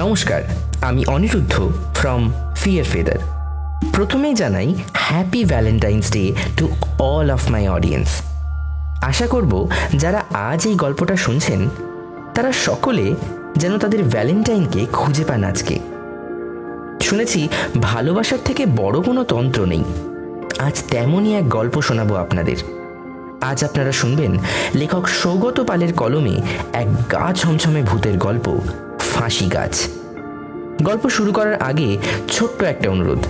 নমস্কার, আমি Aniruddha from fear feather. প্রথমেই জানাই happy Valentine's day to all of my audience. আশা করব যারা আজ এই গল্পটা শুনছেন তারা সকলে যেন তাদের ভ্যালেন্টাইনকে খুঁজে পান আজকে। শুনেছি ভালোবাসার থেকে বড় কোনো তন্ত্র নেই। আজ তেমনই এক গল্প শোনাবো আপনাদের। আজ আপনারা শুনবেন লেখক সৌগত পালের কলমে এক গা ছমছমে ভূতের গল্প, ফাঁসি গাছ। গল্প শুরু করার আগে ছোট্ট একটা অনুরোধ,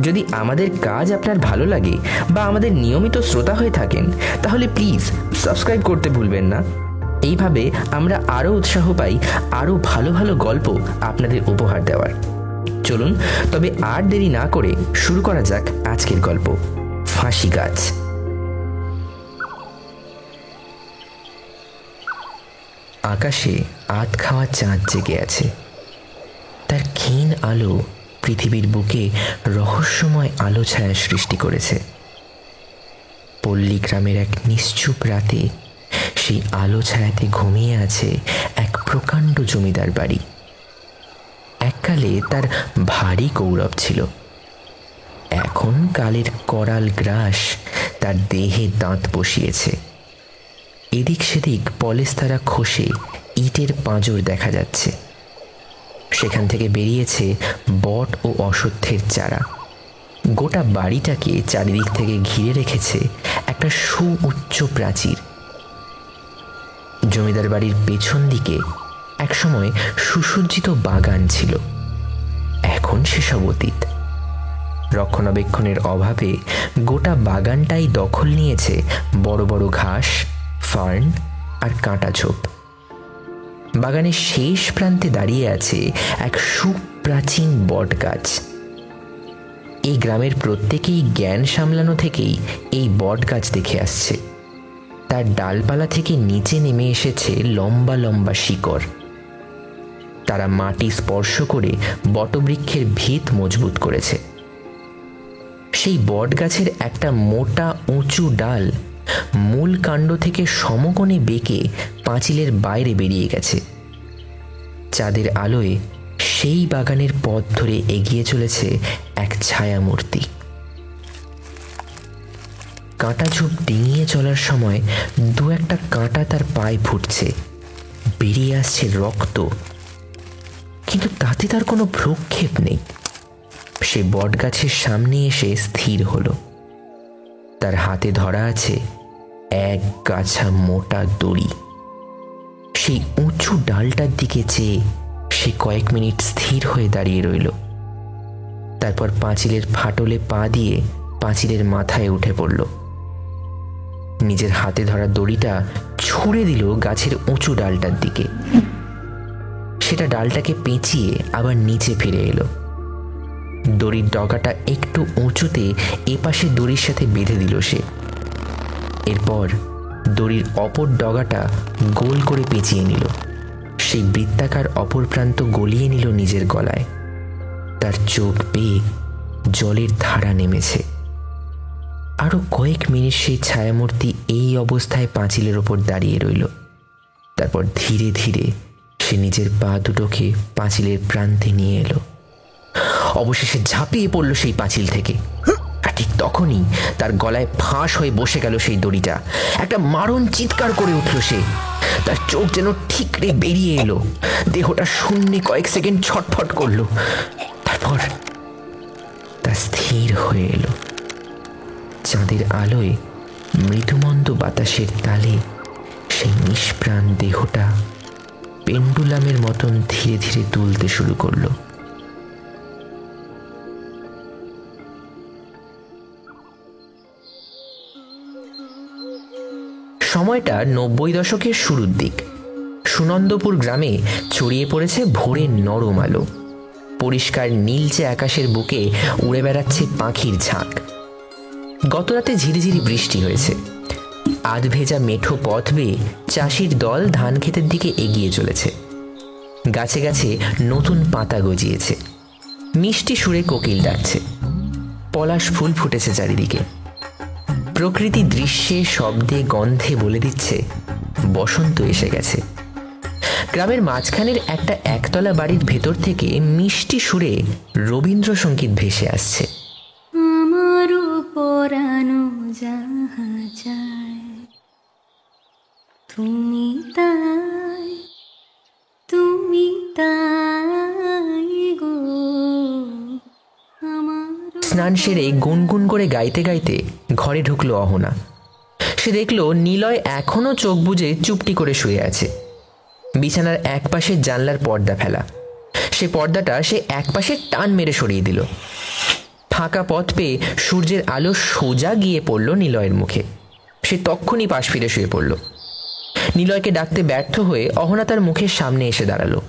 যদি আমাদের কাজ আপনার ভালো লাগে বা আমাদের নিয়মিত শ্রোতা হয়ে থাকেন তাহলে প্লিজ সাবস্ক্রাইব করতে ভুলবেন না। এইভাবে আমরা আরও উৎসাহ পাই আরও ভালো ভালো গল্প আপনাদের উপহার দেওয়ার। চলুন তবে আর দেরি না করে শুরু করা যাক আজকের গল্প, ফাঁসি গাছ। আকাশে আধ খাওয়া চাঁদ জেগে আছে। তার ক্ষীণ আলো পৃথিবীর বুকে রহস্যময় আলো ছায়া সৃষ্টি করেছে। পল্লী গ্রামের এক নিশ্চুপ রাতে সেই আলো ছায়াতে ঘুমিয়ে আছে এক প্রকাণ্ড জমিদার বাড়ি। এককালে তার ভারী গৌরব ছিল। এখন কালের করাল গ্রাস তার দেহে দাঁত বসিয়েছে। এদিক সেদিক পলেস্তারা খসে ইটের পাঁজর দেখা যাচ্ছে। সেখান থেকে বেরিয়েছে বট ও অশ্বত্থের চারা। গোটা বাড়িটাকে চারিদিক থেকে ঘিরে রেখেছে একটা সুউচ্চ প্রাচীর। জমিদার বাড়ির পেছন দিকে একসময় সুসজ্জিত বাগান ছিল, এখন সেসব অতীত। রক্ষণাবেক্ষণের অভাবে গোটা বাগানটাই দখল নিয়েছে বড় বড় ঘাস, ফার্ন আর কাঁটা ঝোপ। বাগানের শেষ প্রান্তে দাঁড়িয়ে আছে এক সুপ্রাচীন বট গাছ। এই গ্রামের প্রত্যেকেই জ্ঞান সামলানো থেকেই এই বট গাছ দেখে আসছে। তার ডালপালা থেকে নিচে নেমে এসেছে লম্বা লম্বা শিকড়। তারা মাটি স্পর্শ করে বটবৃক্ষের ভিত মজবুত করেছে। সেই বট গাছের একটা মোটা উঁচু ডাল মূল কাণ্ড থেকে সমকোণে বেঁকে পাঁচিলের বাইরে বেরিয়ে গেছে। চাঁদের আলোয় সেই বাগানের পথ ধরে এগিয়ে চলেছে এক ছায়ামূর্তি। কাঁটা ঝোপ ডিঙিয়ে চলার সময় দু একটা কাঁটা তার পায়ে ফুটছে, বেরিয়ে আসছে রক্ত, কিন্তু তাতে তার কোনো ভ্রুক্ষেপ নেই। সে বট গাছের সামনে এসে স্থির হলো। তার হাতে ধরা আছে এক গাছা মোটা দড়ি। সেই উঁচু ডালটার দিকে চেয়ে সে কয়েক মিনিট স্থির হয়ে দাঁড়িয়ে রইল। তারপর পাঁচিলের ফাটলে পা দিয়ে পাঁচিলের মাথায় উঠে পড়ল। নিজের হাতে ধরা দড়িটা ছুঁড়ে দিল গাছের উঁচু ডালটার দিকে। সেটা ডালটাকে পেঁচিয়ে আবার নিচে ফিরে এলো। দড়ির ডগাটা একটু উঁচুতে এপাশে দড়ির সাথে বেঁধে দিল সে। এরপর দড়ির অপর ডগাটা গোল করে পেঁচিয়ে নিল। সেই বৃত্তাকার অপর প্রান্ত গলিয়ে নিল নিজের গলায়। তার চোখ বেয়ে জলের ধারা নেমেছে। আরো কয়েক মিনিট সেই ছায়ামূর্তি এই অবস্থায় পাঁচিলের ওপর দাঁড়িয়ে রইল। তারপর ধীরে ধীরে সে নিজের পা দুটোকে পাঁচিলের প্রান্তে নিয়ে এলো। অবশেষে ঝাঁপিয়ে পড়ল সেই পাঁচিল থেকে। আর ঠিক তখনই তার গলায় ফাঁস হয়ে বসে গেল সেই দড়িটা। একটা মারণ চিৎকার করে উঠল সে। তার চোখ যেন ঠিকরে বেরিয়ে এলো। দেহটা শূন্যে কয়েক সেকেন্ড ছটফট করল। তারপর তা স্থির হয়ে এলো। চাঁদের আলোয় মৃদুমন্দ বাতাসের তালে সেই নিষ্প্রাণ দেহটা পেন্ডুলামের মতন ধীরে ধীরে দুলতে শুরু করলো। সময়টা 90 দশকের শুরুর দিক। সুনন্দপুর গ্রামে ছড়িয়ে পড়েছে ভোরের নরম আলো। পরিষ্কার নীলচে আকাশের বুকে উড়ে বেড়াচ্ছে পাখির ঝাঁক। গতরাতে ঝিরিঝিরি বৃষ্টি হয়েছে। আধ ভেজা মেঠো পথ বেয়ে চাষির দল ধান ক্ষেতের দিকে এগিয়ে চলেছে। গাছে গাছে নতুন পাতা গজিয়েছে। মিষ্টি সুরে কোকিল ডাকছে। পলাশ ফুল ফুটেছে চারিদিকে। প্রকৃতি দৃশ্যে, শব্দে, গন্ধে বলে দিচ্ছে বসন্ত এসে গেছে। গ্রামের মাঝখানের একটা একতলা বাড়ির ভেতর থেকে মিষ্টি সুরে রবীন্দ্রসঙ্গীত ভেসে আসছে। আমারও পরানো যাহা চায় তুমি তাই, তুমি তাই গো। স্নান সেরে গুনগুন করে গাইতে গাইতে ঘরে ঢুকলো অহনা। সে দেখল নিলয় এখনো চোখ বুজে চুপটি করে শুয়ে আছে। বিছানার এক পাশের জানলার পর্দা ফেলা। সে পর্দাটা সে এক পাশে টান মেরে সরিয়ে দিল। ফাঁকা পথ পেয়ে সূর্যের আলো সোজা গিয়ে পড়ল নিলয়ের মুখে। সে তক্ষুনি পাশ ফিরে শুয়ে পড়ল। নিলয়কে ডাকতে ব্যর্থ হয়ে অহনা তার মুখের সামনে এসে দাঁড়ালো।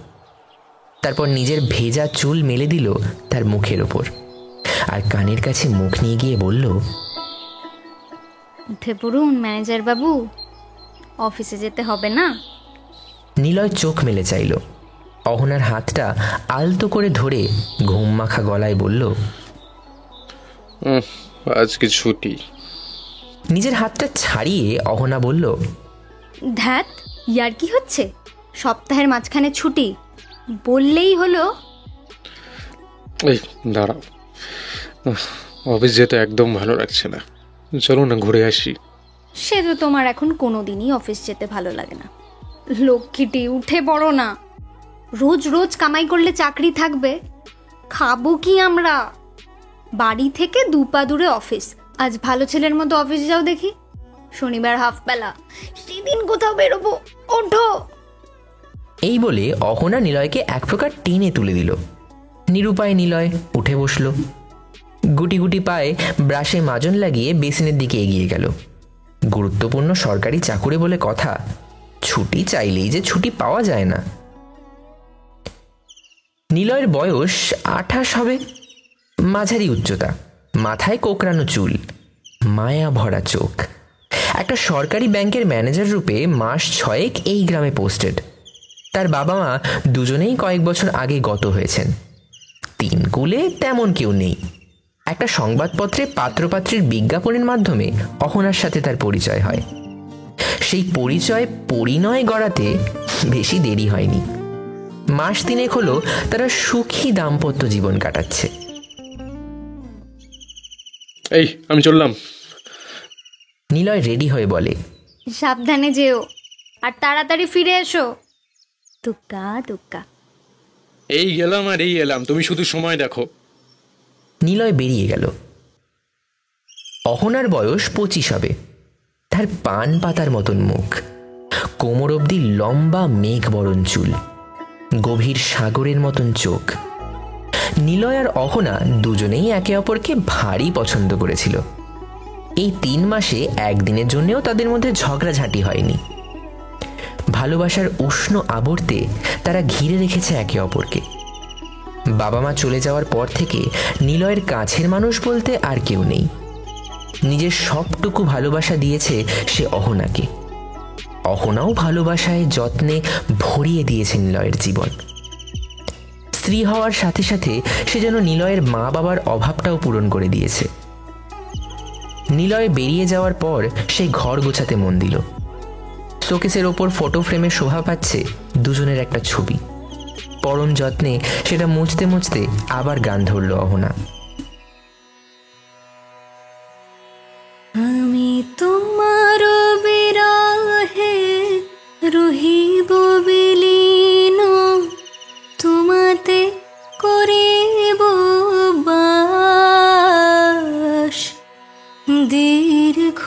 তারপর নিজের ভেজা চুল মেলে দিল তার মুখের ওপর, আর কানের কাছে মুখ নিয়ে গিয়ে বলল, উঠে পড়ুন ম্যানেজার বাবু, অফিসে যেতে হবে না? নিলয় চোখ মেলে চাইল। অহনার হাতটা আলতো করে ধরে ঘুম মাখা গলায় বলল, আজকে ছুটি। নিজের হাতটা ছাড়িয়ে অহনা বলল, ধ্যাত, ইয়ার কি হচ্ছে? সপ্তাহের মাঝখানে ছুটি বললেই হলো। এই দাঁড়াও, অফিস যেতে একদম ভালো লাগছে না, চলো না ঘুরে আসি। সে তো তোমার এখন কোনো দিনই অফিস যেতে ভালো লাগে না। লক্ষ্মীটি, উঠে পড়ো না। রোজ রোজ কামাই করলে চাকরি থাকবে? খাবো কি আমরা? বাড়ি থেকে 2 পা দূরে অফিস। আজ ভালো ছেলের মতো অফিস যাও দেখি। শনিবার হাফ বেলা, সেদিন কোথাও বেরোবো, ওঠো। এই বলে অহনা নিলয়কে এক প্রকার টেনে তুলে দিল। নিরুপায় নিলয় উঠে বসল। গুটি গুটি পায়ে ব্রাশে মাজন লাগিয়ে বেসিনের দিকে এগিয়ে গেল। গুরুত্বপূর্ণ সরকারি চাকুরে বলে কথা, ছুটি চাইলেই যে ছুটি পাওয়া যায় না। নিলয়ের বয়স 28 হবে। মাঝারি উচ্চতা, মাথায় কোকড়ানো চুল, মায়া ভরা চোখ। একটা সরকারি ব্যাংকের ম্যানেজার রূপে মাস 6 এই গ্রামে পোস্টেড। তার বাবা মা দুজনেই কয়েক বছর আগে গত হয়েছেন। 3 কুলে তেমন কেউ নেই। একটা সংবাদপত্রে পাত্রপাত্রীর বিজ্ঞাপনের মাধ্যমে অহনার সাথে তার পরিচয় হয়। সেই পরিচয় পরিণয় গড়াতে বেশি দেরি হয়নি। মাস 3 হলো তারা সুখী দাম্পত্য জীবন কাটাচ্ছে। এই আমি চললাম। নিলয় রেডি হয়ে বলে, সাবধানে যেও আর তাড়াতাড়ি ফিরে এসো। দুক্কা দুক্কা। এই গেলাম আর এই এলাম, তুমি শুধু সময় দেখো। নিলয় বেরিয়ে গেল। অহনার বয়স 25 হবে। তার পান পাতার মতন মুখ, কোমর অবধি লম্বা মেঘ বরণ চুল, গভীর সাগরের মতন চোখ। নিলয় আর অহনা দুজনেই একে অপরকে ভারী পছন্দ করেছিল। এই 3 মাসে একদিনের জন্যও তাদের মধ্যে ঝগড়াঝাঁটি হয়নি। ভালোবাসার উষ্ণ আবর্তে তারা ঘিরে রেখেছে একে অপরকে। বাবা মা চলে যাওয়ার পর থেকে নিলয়ের কাছের মানুষ বলতে আর কেউ নেই। নিজের সবটুকু ভালোবাসা দিয়েছে সে অহনাকে। অহনাও ভালোবাসায় যত্নে ভরিয়ে দিয়েছে নিলয়ের জীবন। স্ত্রী হওয়ার সাথে সাথে সে যেন নিলয়ের মা বাবার অভাবটাও পূরণ করে দিয়েছে। নিলয় বেরিয়ে যাওয়ার পর সে ঘর গোছাতে মন দিল। শোকেসের ওপর ফটো ফ্রেমে শোভা পাচ্ছে দুজনের একটা ছবি। পরম যত্নে সেটা মুছতে মুছতে আবার গান ধরল অহনা। আমি তোমার বিরহে রহিব বিলীন, তোমাতে করিব বাস। দীর্ঘ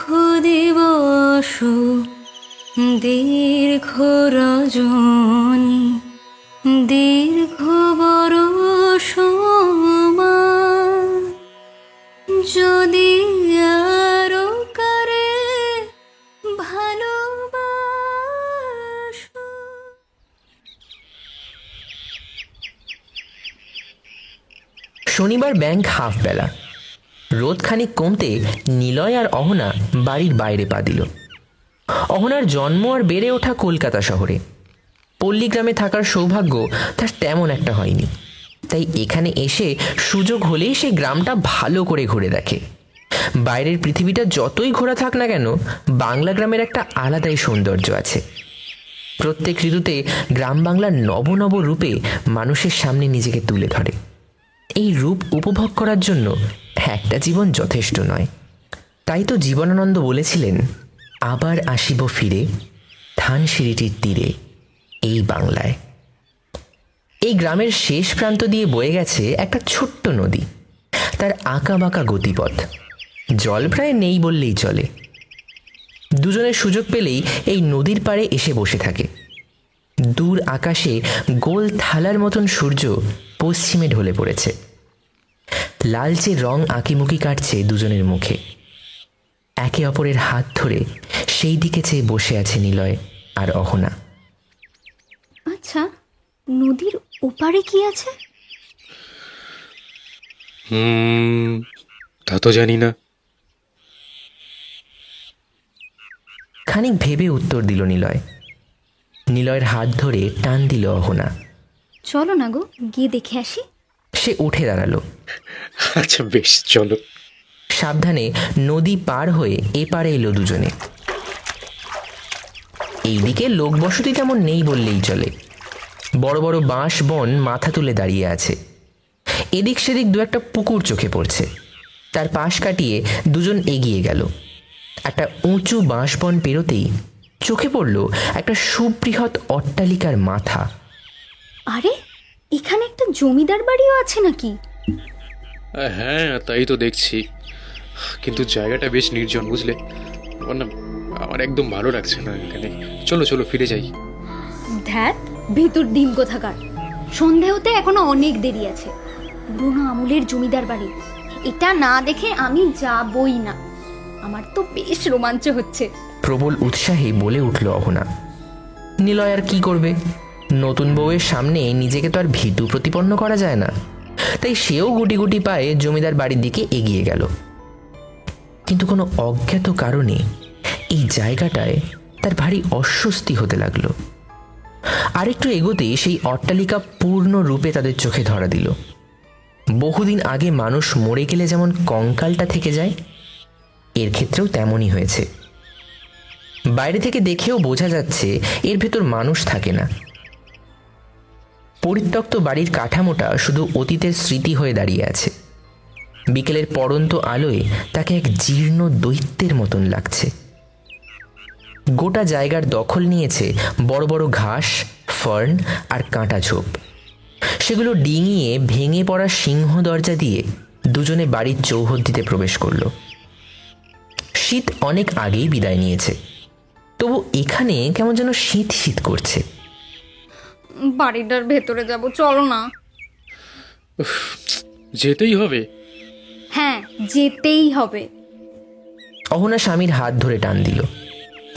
দিবস দীর্ঘ রজনী, দীর্ঘ বরষ যদি আরো করে ভালোবাসো। শনিবার ব্যাংক হাফ বেলা। রোদ খানিক কমতে নিলয় আর অহনা বাড়ির বাইরে পা দিল। অহনার জন্ম আর বেড়ে ওঠা কলকাতা শহরে। পল্লীগ্রামে থাকার সৌভাগ্য তার তেমন একটা হয়নি। তাই এখানে এসে সুযোগ হলেই সে গ্রামটা ভালো করে ঘুরে দেখে। বাইরের পৃথিবীটা যতই ঘোরা থাক না কেন, বাংলা গ্রামের একটা আলাদাই সৌন্দর্য আছে। প্রত্যেক ঋতুতে গ্রাম বাংলার নব নব রূপে মানুষের সামনে নিজেকে তুলে ধরে। এই রূপ উপভোগ করার জন্য একটা জীবন যথেষ্ট নয়। তাই তো জীবনানন্দ বলেছিলেন, আবার আসিব ফিরে ধানসিঁড়িটির তীরে এই বাংলায়। এই গ্রামের শেষ প্রান্ত দিয়ে বয়ে গেছে একটা ছোট্ট নদী। তার আঁকা বাঁকা গতিপথ, জল প্রায় নেই বললেই চলে। দুজনের সুযোগ পেলেই এই নদীর পাড়ে এসে বসে থাকে। দূর আকাশে গোল থালার মতন সূর্য পশ্চিমে ঢলে পড়েছে। লালচে রং আঁকিমুকি কাটছে দুজনের মুখে। একে অপরের হাত ধরে সেই দিকে চেয়ে বসে আছে নিলয় আর অহনা। আচ্ছা, নদীর ওপারে কি আছে? তা তো জানি না। খানিক ভেবে উত্তর দিল নিলয়। নিলয়ের হাত ধরে টান দিল অহনা। চলো না গো, গিয়ে দেখে আসি। সে উঠে দাঁড়ালো। আচ্ছা বেশ, চলো। সাবধানে নদী পার হয়ে এপারে এলো দুজনে। এইদিকে লোকবসতি তেমন নেই বললেই চলে। বড় বড় বাঁশ বন মাথা তুলে দাঁড়িয়ে আছে। এদিক সেদিক দু একটা পুকুর চোখে পড়ছে। তার পাশ কাটিয়ে দুজন এগিয়ে গেল। একটা উঁচু বাঁশবন পেরোতেই চোখে পড়ল একটা সুবৃহৎ অট্টালিকার মাথা। আরে, এখানে একটা জমিদার বাড়িও আছে নাকি? হ্যাঁ, তাই তো দেখছি, কিন্তু জায়গাটা বেশ নির্জন, বুঝলে? আমার একদম ভালো লাগছে না এখানে। চলো চলো, ফিরে যাই। ধ্যাত, ভেতর ডিম কোথাকার। সন্ধে হতে এখনো অনেক দেরি আছে। পুরোনো আমলের জমিদার বাড়ি, এটা না দেখে আমি যাবই না। আমার তো বেশ রোমাঞ্চ হচ্ছে। প্রবল উৎসাহে বলে উঠল অহনা। নিলয় আর কি করবে? নতুন বউয়ের সামনে নিজেকে তো আর ভীতু প্রতিপন্ন করা যায় না। তাই সেও গুটি গুটি পায়ে জমিদার বাড়ির দিকে এগিয়ে গেল। কিন্তু কোনো অজ্ঞাত কারণে এই জায়গাটায় তার ভারী অস্বস্তি হতে লাগলো। আরেকটু এগোতেই সেই অট্টালিকা পূর্ণ রূপে তাদের চোখে ধরা দিল। বহুদিন আগে মানুষ মরে গেলে যেমন কঙ্কালটা থেকে যায়, এর ক্ষেত্রেও তেমনই হয়েছে। বাইরে থেকে দেখেও বোঝা যাচ্ছে এর ভেতর মানুষ থাকে না। পরিত্যক্ত বাড়ির কাঠামোটা শুধু অতীতের স্মৃতি হয়ে দাঁড়িয়ে আছে। বিকেলের পড়ন্ত আলোয় তাকে এক জীর্ণ দৈত্যের মতন লাগছে। গোটা জায়গার দখল নিয়েছে বড় বড় ঘাস, ফার্ন আর কাঁটা ঝোপ। সেগুলো ডিঙিয়ে ভেঙে পড়া সিংহ দরজা দিয়ে দুজনে বাড়ির চৌহদ্দিতে প্রবেশ করল। শীত অনেক আগেই বিদায় নিয়েছে, তবু এখানে কেমন যেন শীত শীত করছে। বাড়িটার ভেতরে যাব, চলো না। যেতেই হবে? হ্যাঁ, যেতেই হবে। অহনা স্বামীর হাত ধরে টান দিল।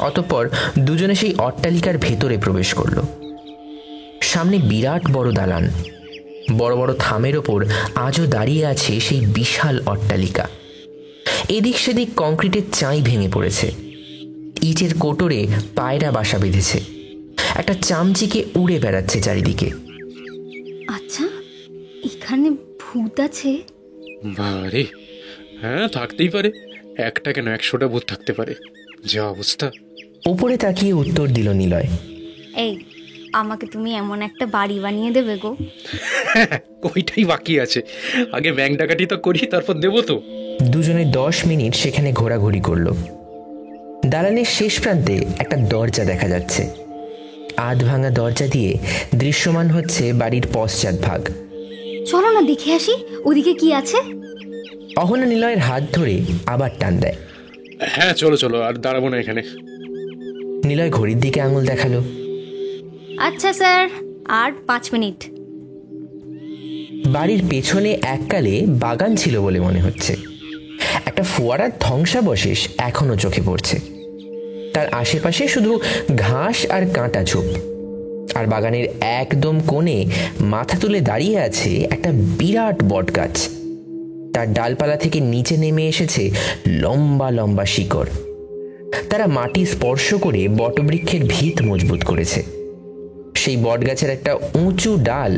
অতঃপর দুজনে সেই অট্টালিকার ভেতরে প্রবেশ করল। সামনে বিরাট বড় দালান। বড় বড় থামের ওপর আজও দাঁড়িয়ে আছে সেই বিশাল অট্টালিকা। এদিক সেদিক কংক্রিটের চাই ভেঙে পড়েছে। ইটের কোটরে পায়রা বাসা বেঁধেছে। একটা চামচিকে উড়ে বেড়াচ্ছে চারিদিকে। আচ্ছা, এখানে ভূত আছে? বারে, হ্যাঁ থাকতেই পারে। একটা কেন, 100টা ভূত থাকতে পারে, যা অবস্থা। ওপরে তাকিয়ে উত্তর দিল নিলয়। এই, আমাকে তুমি এমন একটা বাড়ি বানিয়ে দেবে গো। ওইটাই বাকি আছে, আগে ব্যাংক ডাকাতি তো করি, তারপর দেবো তো। দুজনে 10 মিনিট সেখানে ঘোরাঘুরি করল। দালানের শেষ প্রান্তে একটা দরজা দেখা যাচ্ছে। আধ ভাঙা দরজা দিয়ে দৃশ্যমান হচ্ছে বাড়ির পশ্চাৎ ভাগ। চলো না, দেখে আসি ওদিকে কি আছে। অহনা নিলয়ের হাত ধরে আবার টান দেয়। হ্যাঁ চলো চলো, আর দাঁড়াবো না এখানে। নিলয় ঘড়ির দিকে আঙুল দেখালো। আচ্ছা স্যার, আর 5 মিনিট। বাড়ির পেছনে এককালে বাগান ছিল বলে মনে হচ্ছে। একটা ফোয়ারার ধ্বংসাবশেষ এখনো চোখে পড়ছে। তার আশেপাশে শুধু ঘাস আর কাঁটা ঝোপ। আর বাগানের একদম কোণে মাথা তুলে দাঁড়িয়ে আছে একটা বিরাট বট গাছ। তার ডালপালা থেকে নিচে নেমে এসেছে লম্বা লম্বা শিকড়। তারা মাটি স্পর্শ করে বটবৃক্ষের ভিত মজবুত করেছে। সেই বটগাছের একটা উঁচু ডাল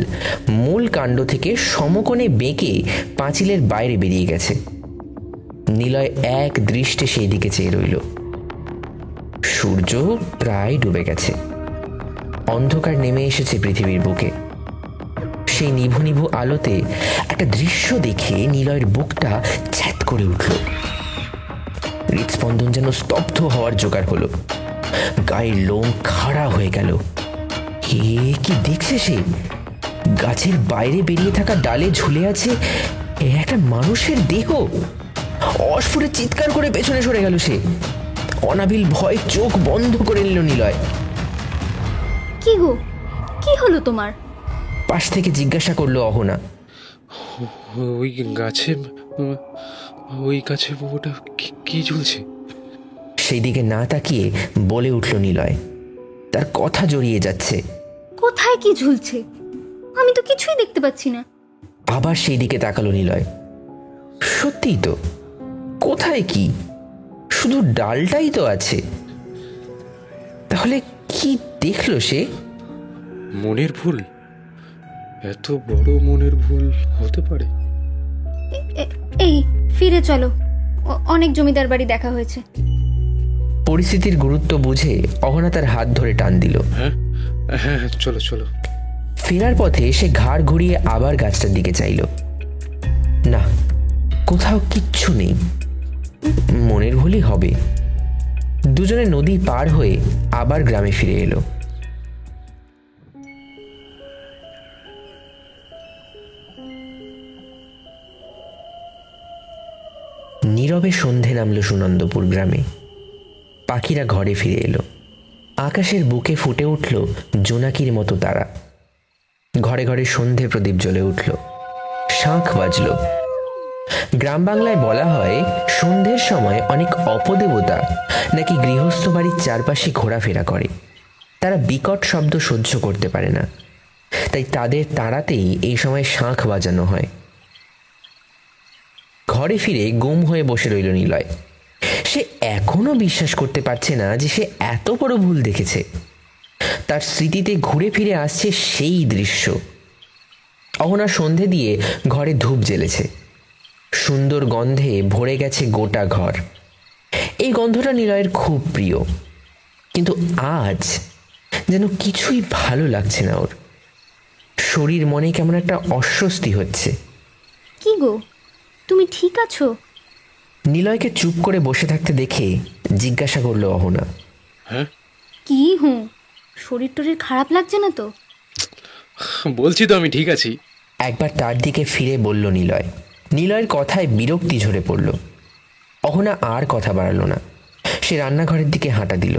মূল কাণ্ড থেকে সমকোণে বেঁকে পাঁচিলের বাইরে বেরিয়ে গেছে। নিলয় এক দৃষ্টে সেই দিকে চেয়ে রইল। সূর্য প্রায় ডুবে গেছে। অন্ধকার নেমে এসেছে পৃথিবীর বুকে। সেই নিভু নিভু আলোতে একটা দৃশ্য দেখে নিলয়ের বুকটা ছ্যাত করে উঠল। হৃদস্পন্দন যেন স্তব্ধ হওয়ার জোগাড় হলো। গায়ের লোম খাড়া হয়ে গেল। হে, কি দেখছে সে? গাছের বাইরে বেরিয়ে থাকা ডালে ঝুলে আছে একটা মানুষের দেহ। অস্ফুটে চিৎকার করে পেছনে সরে গেল সে। অনাবিল ভয় চোখ বন্ধ করে নিল নিলয়। কি গো, কি হলো তোমার? পাশ থেকে জিজ্ঞাসা করলো অহনা। ওই গাছে, ওই গাছে ওটা কি ঝুলছে? সেই দিকে না তাকিয়ে বলে উঠল নিলয়। তার কথা জড়িয়ে যাচ্ছে। কোথায় কি ঝুলছে? আমি তো কিছুই দেখতে পাচ্ছি না। আবার সেই দিকে তাকালো নিলয়। সত্যিই তো, কোথায় কি? শুধু ডালটাই তো আছে। তাহলে কি দেখলো সে? মনের ভুল? এত বড় মনের ভুল হতে পারে? এই ফিরে চলো, অনেক জমিদার বাড়ি দেখা হয়েছে। পরিস্থিতির গুরুত্ব বুঝে অহনা তার হাত ধরে টান দিল। হ্যাঁ হ্যাঁ, চলো চলো। ফেরার পথে সে ঘাড় ঘুরিয়ে আবার গাছটার দিকে চাইল। না, কোথাও কিচ্ছু নেই। মনের ভুলই হবে। দুজনে নদী পার হয়ে আবার গ্রামে ফিরে এলো। নীরবে সন্ধে নামল সুনন্দপুর গ্রামে। পাখিরা ঘরে ফিরে এলো। আকাশের বুকে ফুটে উঠল জোনাকির মতো তারা। ঘরে ঘরে সন্ধে প্রদীপ জ্বলে উঠল। শাঁখ বাজল। গ্রাম বাংলায় বলা হয় সন্ধ্যের সময় অনেক অপদেবতা নাকি গৃহস্থ বাড়ির চারপাশে ঘোরাফেরা করে। তারা বিকট শব্দ সহ্য করতে পারে না, তাই তাদের তাড়াতেই এই সময় শাঁখ বাজানো হয়। ঘরে ফিরে গুম হয়ে বসে রইল নিলয়। সে এখনো বিশ্বাস করতে পারছে না যে সে এত বড় ভুল দেখেছে। তার স্মৃতিতে ঘুরে ফিরে আসছে সেই দৃশ্য। অহনা সন্ধে দিয়ে ঘরে ধূপ জ্বেলেছে। সুন্দর গন্ধে ভরে গেছে গোটা ঘর। এই গন্ধটা নিলয়ের খুব প্রিয়, কিন্তু আজ যেন কিছুই ভালো লাগছে না ওর। শরীর মনে কেমন একটা অস্বস্তি হচ্ছে। কি গো, তুমি ঠিক আছো? নিলয়কে চুপ করে বসে থাকতে দেখে জিজ্ঞাসা করলো অহনা। হ্যাঁ, কি শরীর টরীর খারাপ লাগছে না তো? বলছি তো আমি ঠিক আছি। একবার তার দিকে ফিরে বলল নিলয়। নিলয়ের কথায় বিরক্তি ঝরে পড়ল। অহনা আর কথা বাড়ালো না। সে রান্নাঘরের দিকে হাঁটা দিল।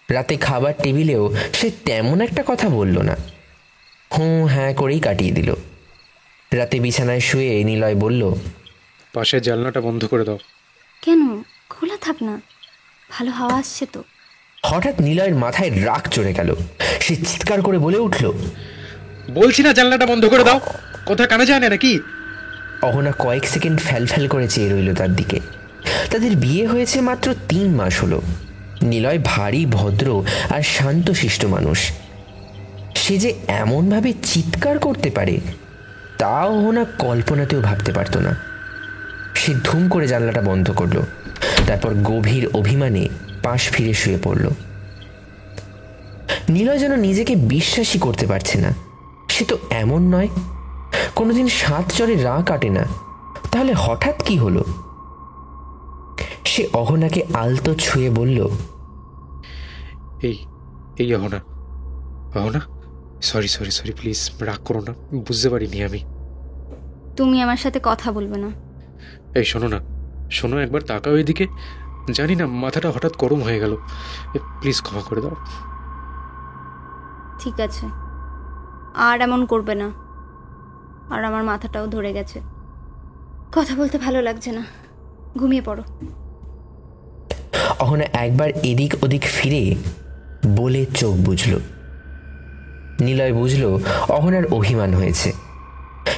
রাতে খাবার টেবিলেও সে তেমন একটা কথা বলল না। হ্যাঁ করেই কাটিয়ে দিল। রাতে বিছানায় শুয়ে নিলয় বলল, পাশের জানলাটা বন্ধ করে দাও। কেন? খোলা থাক না, ভালো হাওয়া আসছে তো। হঠাৎ নিলয়ের মাথায় রাগ চড়ে গেল। সে চিৎকার করে বলে উঠল, বলছি না জানলাটা বন্ধ করে দাও। কথা কানে যায় না নাকি? অহনা কয়েক সেকেন্ড ফ্যাল করে চেয়ে রইল তার দিকে। তাদের বিয়ে হয়েছে মাত্র 3 মাস হলো। নিলয় ভারী ভদ্র আর শান্তশিষ্ট মানুষ। সে যে এমনভাবে চিৎকার করতে পারে তা অহনা কল্পনাতেও ভাবতে পারত না। সে ধুম করে জানলাটা বন্ধ করলো। তারপর গভীর অভিমানে পাশ ফিরে শুয়ে পড়ল। নিলয় যেন নিজেকে বিশ্বাসই করতে পারছে না। সে তো এমন নয়, কোনোদিন 7 চরে রা কাটে না। তাহলে হঠাৎ কি হলো? সে অহনাকে আলতো ছুঁয়ে বলল, এই এই Ahana, Ahana, sorry sorry sorry, please রাগ করো না, বুঝতে পারিনি আমি। তুমি আমার সাথে কথা বলবে না? এই শোনো না, শোনো, একবার তাকাও এদিকে। জানি না, মাথাটা হঠাৎ গরম হয়ে গেল। প্লিজ ক্ষমা করে দাও। ঠিক আছে, আর এমন করবে না। আর আমার মাথাটাও ধরে গেছে, কথা বলতে ভালো লাগছে না, ঘুমিয়ে পড়ো। অহনা একবার এদিক ওদিক ফিরে বলে চোখ বুঝল। নিলয় বুঝল অহনার অভিমান হয়েছে।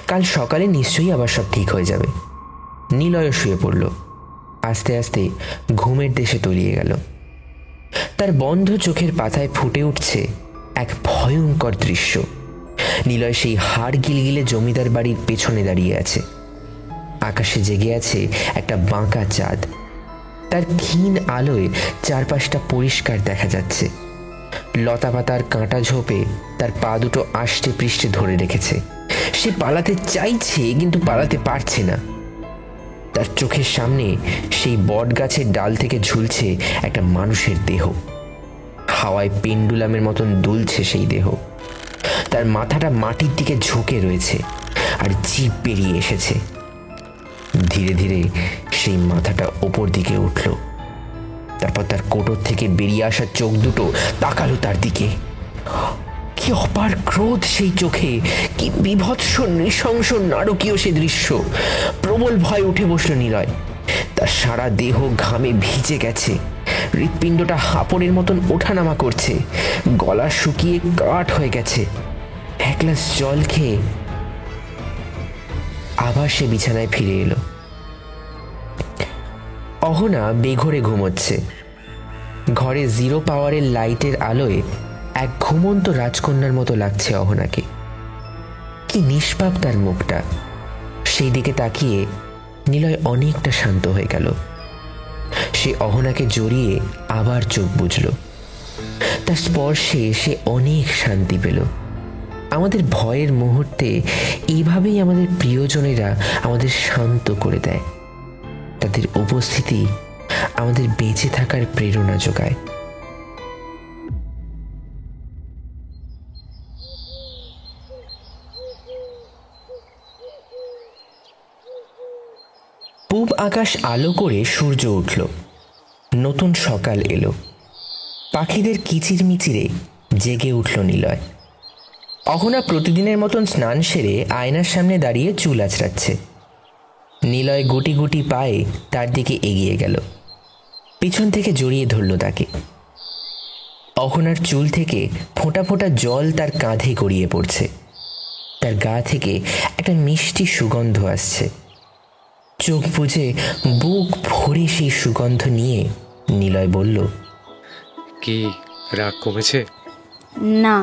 কাল সকালে নিশ্চয়ই আবার সব ঠিক হয়ে যাবে। নিলয়ও শুয়ে পড়ল। আস্তে আস্তে ঘুমের দেশে তলিয়ে গেল। তার বন্ধ চোখের পাতায় ফুটে উঠছে এক ভয়ঙ্কর দৃশ্য। নিলয় সেই হাড় গিলগিলে জমিদার বাড়ির পেছনে দাঁড়িয়ে আছে। আকাশে জেগে আছে একটা বাঁকা চাঁদ। তার ক্ষীণ আলোয় চারপাশটা পরিষ্কার দেখা যাচ্ছে। লতাপাতার কাঁটা ঝোপে তার পা দুটো আষ্টে পৃষ্ঠে ধরে রেখেছে। সে পালাতে চাইছে কিন্তু পালাতে পারছে না। তার চোখের সামনে সেই বট গাছের ডাল থেকে ঝুলছে একটা মানুষের দেহ। হাওয়ায় পেন্ডুলামের মতন দুলছে সেই দেহ। তার মাথাটা মাটির দিকে ঝুঁকে রয়েছে আর জিভ বেরিয়ে এসেছে। ধীরে ধীরে সেই মাথাটা ওপর দিকে উঠল। তারপর তার কোটর থেকে বেরিয়ে আসা চোখ দুটো তাকালো তার দিকে। কি অপার ক্রোধ সেই চোখে, কি বিভৎস নৃশংস নারকীয় সে দৃশ্য। প্রবল ভয় উঠে বসল নিলয়। তার সারা দেহ ঘামে ভিজে গেছে। হৃৎপিণ্ডটা হাঁপড়ের মতন ওঠানামা করছে। গলা শুকিয়ে কাঠ হয়ে গেছে। এক গ্লাস জল খেয়ে আবার সে বিছানায় ফিরে এলো। অহনা বেঘরে ঘুমোচ্ছে। ঘরে জিরো পাওয়ারের লাইটের আলোয় এক ঘুমন্ত রাজকন্যার মতো লাগছে অহনাকে। কি নিষ্পাপ তার মুখটা। সেই দিকে তাকিয়ে নিলয় অনেকটা শান্ত হয়ে গেল। সে অহনাকে জড়িয়ে আবার চোখ বুঝল। তার স্পর্শে সে অনেক শান্তি পেল। আমাদের ভয়ের মুহূর্তে এইভাবেই আমাদের প্রিয়জনেরা আমাদের শান্ত করে দেয়। তাদের উপস্থিতি আমাদের বেঁচে থাকার প্রেরণা যোগায়। পূব আকাশ আলো করে সূর্য উঠল। নতুন সকাল এলো। পাখিদের কিচিরমিচিরে জেগে উঠল নিলয়। অহনা প্রতিদিনের মতন স্নান সেরে আয়নার সামনে দাঁড়িয়ে চুল আঁচড়াচ্ছে। নিলয় গুটি গুটি পায়ে তার দিকে এগিয়ে গেল। পিছন থেকে জড়িয়ে ধরল তাকে। অহনার চুল থেকে ফোঁটা ফোঁটা জল তার কাঁধে গড়িয়ে পড়ছে। তার গা থেকে একটা মিষ্টি সুগন্ধ আসছে। চোখ বুজে বুক ভরে সেই সুগন্ধ নিয়ে নিলয় বলল, কি রাগ কমেছে? না।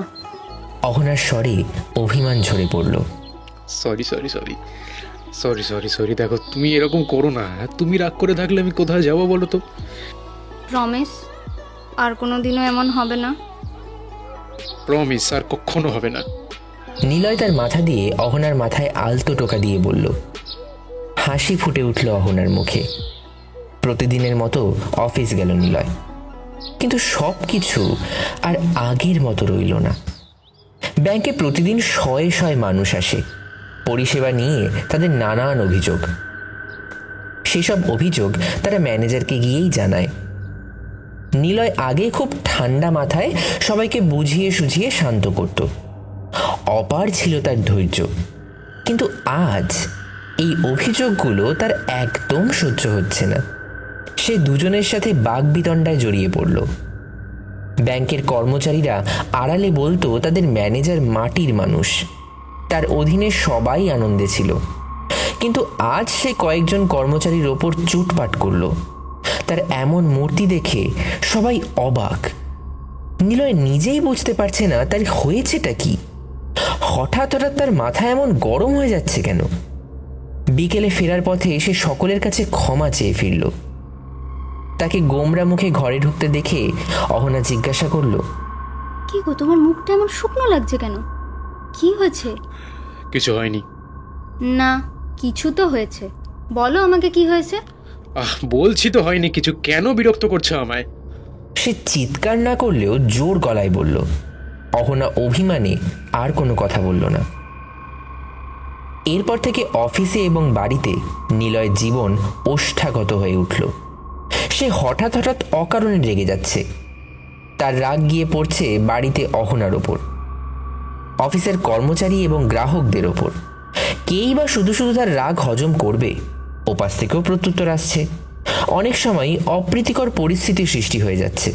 অহনার স্বরে অভিমান ঝরে পড়ল। Sorry sorry sorry sorry sorry sorry দেখো, তুমি এরকম করো না। তুমি রাগ করে থাকলে আমি কোথায় যাবো বলো তো? প্রমিস আর কোনো দিনও এমন হবে না। প্রমিস আর কখনো হবে না। নিলয় তার মাথা দিয়ে অহনার মাথায় আলতো টোকা দিয়ে বলল। হাসি ফুটে উঠল অহনার মুখে। প্রতিদিনের মতো অফিস গেল নিলয়। কিন্তু সব কিছু আর আগের মতো রইল না। ব্যাংকে প্রতিদিন শয়ে শয়ে মানুষ আসে। পরিষেবা নিয়ে তাদের নানান অভিযোগ। সেসব অভিযোগ তারা ম্যানেজারকে গিয়েই জানায়। নিলয় আগে খুব ঠান্ডা মাথায় সবাইকে বুঝিয়ে সুঝিয়ে শান্ত করত। অপার ছিল তার ধৈর্য। কিন্তু আজ এই অভিযোগগুলো তার একদম সহ্য হচ্ছে না। সে দুজনের সাথে বাগবিতণ্ডায় জড়িয়ে পড়ল। ব্যাংকের কর্মচারীরা আড়ালে বলতো তাদের ম্যানেজার মাটির মানুষ, তার অধীনে সবাই আনন্দে ছিল। কিন্তু আজ সে কয়েকজন কর্মচারীর ওপর চুটপাট করল। তার এমন মূর্তি দেখে সবাই অবাক। নিলয় নিজেই বুঝতে পারছে না তার হয়েছেটা কি। হঠাৎ হঠাৎ তার মাথা এমন গরম হয়ে যাচ্ছে কেন। বিকেলে ফেরার পথে সে সকলের কাছে ক্ষমা চেয়ে ফিরল। তাকে গোমরা মুখে ঘরে ঢুকতে দেখে অহনা জিজ্ঞাসা করল, কি গো, তোমার মুখটা এমন শুকনো লাগছে কেন? কি হয়েছে? কিছু হয়নি। না, কিছু তো হয়েছে। বলো আমাকে কি হয়েছে। বলছি তো হয়নি কিছু, কেন বিরক্ত করছো আমায়? সে চিৎকার না করলেও জোর গলায় বলল। অহনা অভিমানে আর কোনো কথা বলল না। এরপর থেকে অফিসে এবং বাড়িতে নিলয়ের জীবন ওষ্ঠাগত হয়ে উঠল। সে হঠাৎ হঠাৎ অকারণে রেগে যাচ্ছে। তার রাগ গিয়ে পড়ছে বাড়িতে অহনার ওপর, অফিসের কর্মচারী এবং গ্রাহকদের ওপর। কেই বা শুধু শুধু তার রাগ হজম করবে? ওপাশ থেকেও প্রত্যুত্তর আসছে। অনেক সময় অপ্রীতিকর পরিস্থিতির সৃষ্টি হয়ে যাচ্ছে।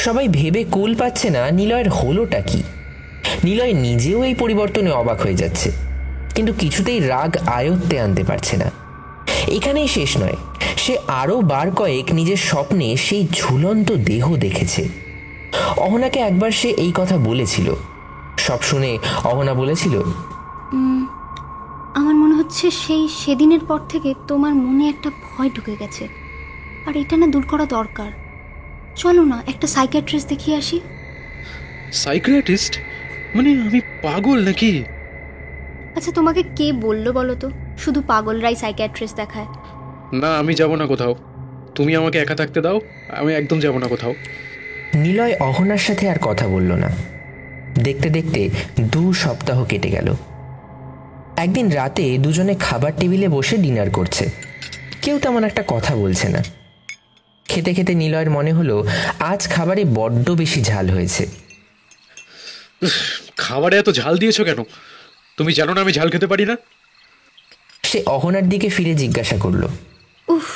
সবাই ভেবে কুল পাচ্ছে না নিলয়ের হলোটা কি। নিলয় নিজেও এই পরিবর্তনে অবাক হয়ে যাচ্ছে, কিন্তু কিছুতেই রাগ আয়ত্তে আনতে পারছে না। এখানেই শেষ নয়, সে আরও বার কয়েক নিজের স্বপ্নে সেই ঝুলন্ত দেহ দেখেছে। অহনাকে একবার সে এই কথা বলেছিল। সব শুনে অহনা বলেছিল, আমার মনে হচ্ছে সেদিনের পর থেকে তোমার মনে একটা ভয় ঢুকে গেছে, আর এটা না দূর করা দরকার। চলো না একটা সাইকিয়াট্রিস্ট দেখিয়ে আসি। সাইকিয়াট্রিস্ট? মানে আমি পাগল নাকি? আচ্ছা, তোমাকে কে বললো বলো তো শুধু পাগলরাই সাইকিয়াট্রিস্ট দেখায়? না, আমি যাব না কোথাও। তুমি আমাকে একা থাকতে দাও, আমি একদম যাব না কোথাও। নিলয় অহনার সাথে আর কথা বলল না। দেখতে দেখতে 2 সপ্তাহ কেটে গেল। একদিন রাতে দুজনে খাবার টেবিলে বসে ডিনার করছে। কেউ তেমন একটা কথা বলছে না। খেতে খেতে নিলয়ের মনে হলো আজ খাবারে বড্ড বেশি ঝাল হয়েছে। খাবারে এত ঝাল দিয়েছো কেন? তুমি জানো না আমি ঝাল খেতে পারি না? সে অহনার দিকে ফিরে জিজ্ঞাসা করলো। উফ,